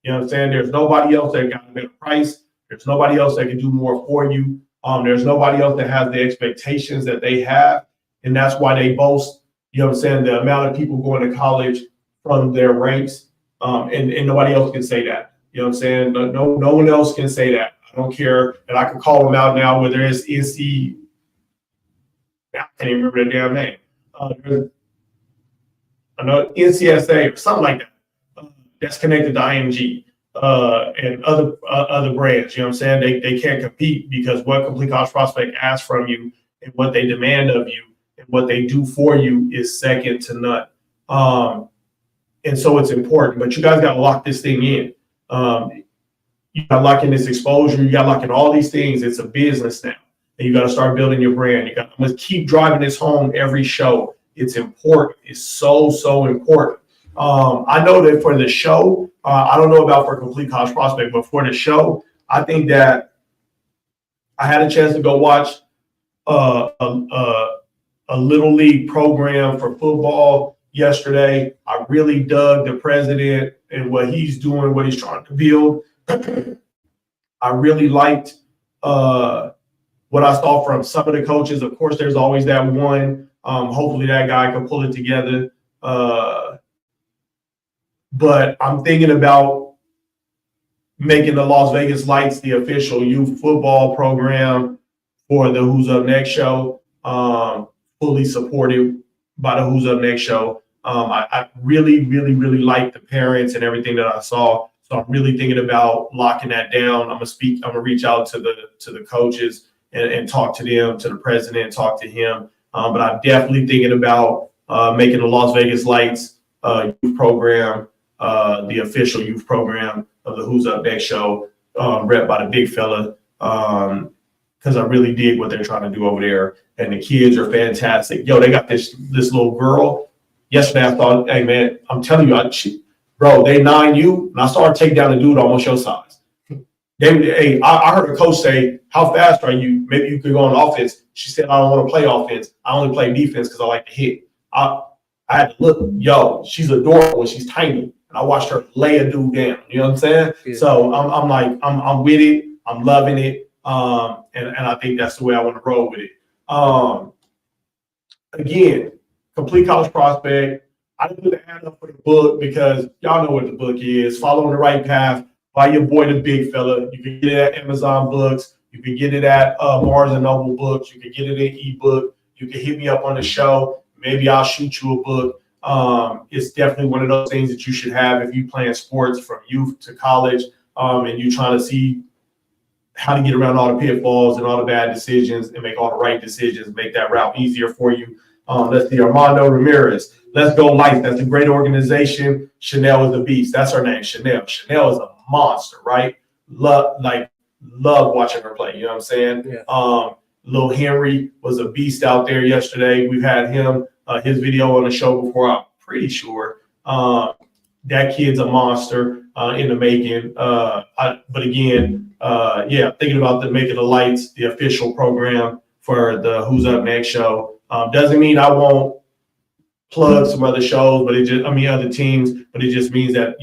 You know what I'm saying? There's nobody else that got a better price. There's nobody else that can do more for you. There's nobody else that has the expectations that they have. And that's why they boast, you know what I'm saying, the amount of people going to college from their ranks. And nobody else can say that. You know what I'm saying? No one else can say that. I don't care. And I can call them out now, whether it's NC. I can't even remember the damn name. I know NCSA or something like that. That's connected to IMG. And other brands, you know what I'm saying? They can't compete because what Complete College Prospect asks from you and what they demand of you and what they do for you is second to none. And so it's important, but you guys got to lock this thing in. You got to lock in this exposure. You got to lock in all these things. It's a business now. And you got to start building your brand. I'm going to keep driving this home every show. It's important. It's so, so important. I know that for the show, I don't know about for Complete College Prospect, but for the show, I think that I had a chance to go watch a little league program for football yesterday. I really dug the president and what he's doing, what he's trying to build. I really liked what I saw from some of the coaches. Of course, there's always that one. Hopefully that guy can pull it together. But I'm thinking about making the Las Vegas Lights the official youth football program for the Who's Up Next show, fully supported by the Who's Up Next show. I really, really, really like the parents and everything that I saw. So I'm really thinking about locking that down. I'm gonna reach out to the coaches and talk to them, to the president, talk to him. But I'm definitely thinking about making the Las Vegas Lights youth program, the official youth program of the Who's Up Next show, rep by the big fella, because I really dig what they're trying to do over there. And the kids are fantastic. Yo, they got this little girl. Yesterday I thought, hey man, I'm telling you, bro, they 9U, and I saw her take down a dude almost your size. I heard a coach say, how fast are you? Maybe you could go on offense. She said, I don't want to play offense. I only play defense because I like to hit. I had to look, yo, she's adorable and she's tiny. And I watched her lay a dude down. You know what I'm saying? Yeah. So I'm like, I'm with it. I'm loving it. And I think that's the way I want to roll with it. Again, Complete College Prospect. I didn't put the ad up for the book because y'all know what the book is. Following the right path. Buy your boy the big fella. You can get it at Amazon Books. You can get it at Barnes and Noble Books. You can get it in ebook. You can hit me up on the show. Maybe I'll shoot you a book. It's definitely one of those things that you should have if you playing sports from youth to college, and you're trying to see how to get around all the pitfalls and all the bad decisions and make all the right decisions, make that route easier for you. Let's see, Armando Ramirez. Let's Go Life. That's a great organization. Chanel is a beast. That's her name, Chanel. Chanel is a monster, right? Love watching her play. You know what I'm saying? Yeah. Lil Henry was a beast out there yesterday. We've had him, his video on the show before. I'm pretty sure that kid's a monster in the making. But again, thinking about making the Lights the official program for the Who's Up Next show. Doesn't mean I won't plug some other shows, but other teams, but it just means that,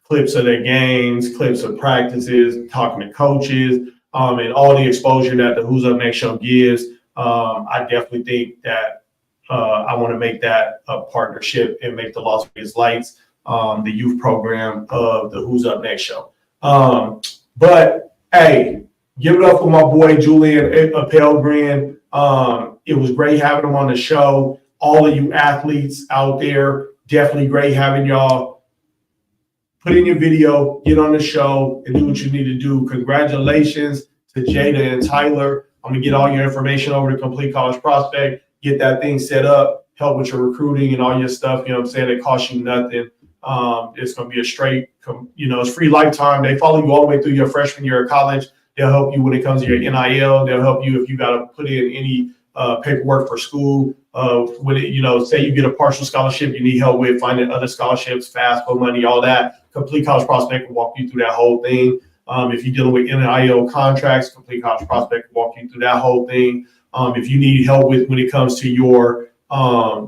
clips of their games, clips of practices, talking to coaches, and all the exposure that the Who's Up Next show gives. I definitely think that I want to make that a partnership and make the Las Vegas Lights the youth program of the Who's Up Next show. But hey, give it up for my boy Julian Appelgren. It was great having them on the show. All of you athletes out there, definitely great having y'all. Put in your video, get on the show, and do what you need to do. Congratulations to Jada and Tyler. I'm going to get all your information over to Complete College Prospect, get that thing set up, help with your recruiting and all your stuff. You know what I'm saying? It costs you nothing. It's going to be a straight, it's free lifetime. They follow you all the way through your freshman year of college. They'll help you when it comes to your NIL. They'll help you if you got to put in any paperwork for school. Say you get a partial scholarship, you need help with finding other scholarships, FAFSA money, all that. Complete College Prospect will walk you through that whole thing. If you're dealing with NIL contracts, Complete College Prospect will walk you through that whole thing. If you need help with when it comes to your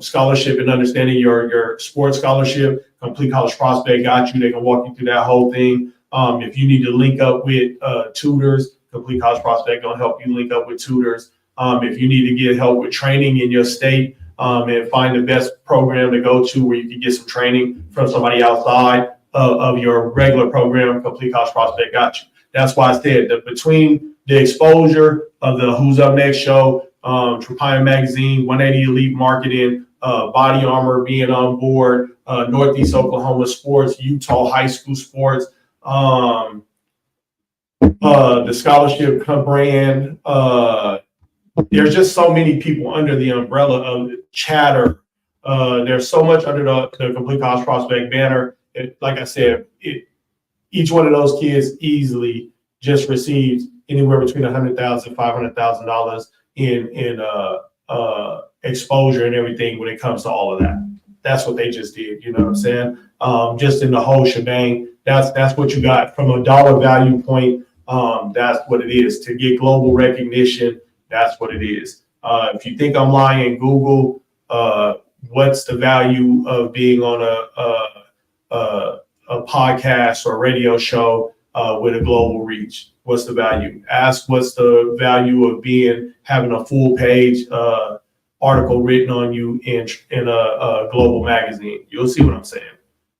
scholarship and understanding your sports scholarship, Complete College Prospect got you. They can walk you through that whole thing. If you need to link up with tutors, Complete College Prospect gonna help you link up with tutors. If you need to get help with training in your state and find the best program to go to where you can get some training from somebody outside of your regular program, Complete College Prospect got you. That's why I said that between the exposure of the Who's Up Next show, Trapine Magazine, 180 Elite Marketing, Body Armor being on board, Northeast Oklahoma sports, Utah high school sports, the scholarship brand. There's just so many people under the umbrella of Chatter. There's so much under the Complete College Prospect banner. Like I said, each one of those kids easily just received anywhere between $100,000 and $500,000 in exposure and everything when it comes to all of that. That's what they just did. You know what I'm saying? Just in the whole shebang. That's what you got from a dollar value point. That's what it is to get global recognition. That's what it is. If you think I'm lying, Google what's the value of being on a podcast or radio show with a global reach. What's the value? Ask what's the value of having a full page article written on you in a global magazine. You'll see what I'm saying.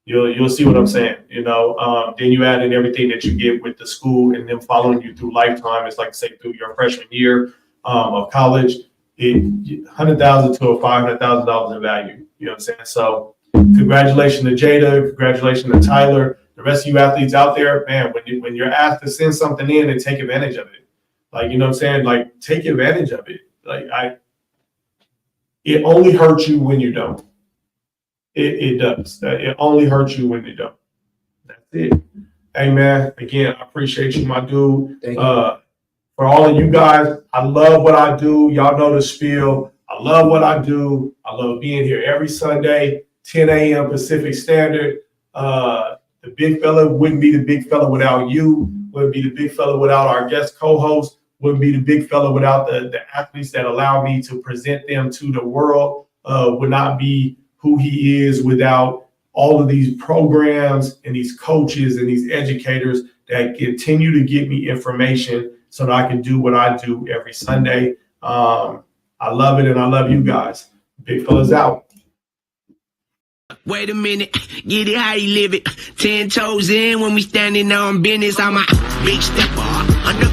You'll see what I'm saying. Then you add in everything that you get with the school and them following you through lifetime. It's like say through your freshman year of college, $100,000 to $500,000 in value. You know what I'm saying? So congratulations to Jada, congratulations to Tyler. The rest of you athletes out there, man, when you're asked to send something in and take advantage of it, like, you know what I'm saying? Like, take advantage of it. It only hurts you when you don't. It does. It only hurts you when you don't. That's it. Hey, man, again, I appreciate you, my dude. Thank you. For all of you guys, I love what I do. Y'all know the spiel. I love what I do. I love being here every Sunday, 10 a.m. Pacific Standard. The big fella wouldn't be the big fella without you, wouldn't be the big fella without our guest co-host, wouldn't be the big fella without the athletes that allow me to present them to the world, would not be who he is without all of these programs and these coaches and these educators that continue to give me information so that I can do what I do every Sunday. I love it, and I love you guys. Big fella's out. Wait a minute, get it how you live it. 10 toes in when we standing on business. I'm a big stepper.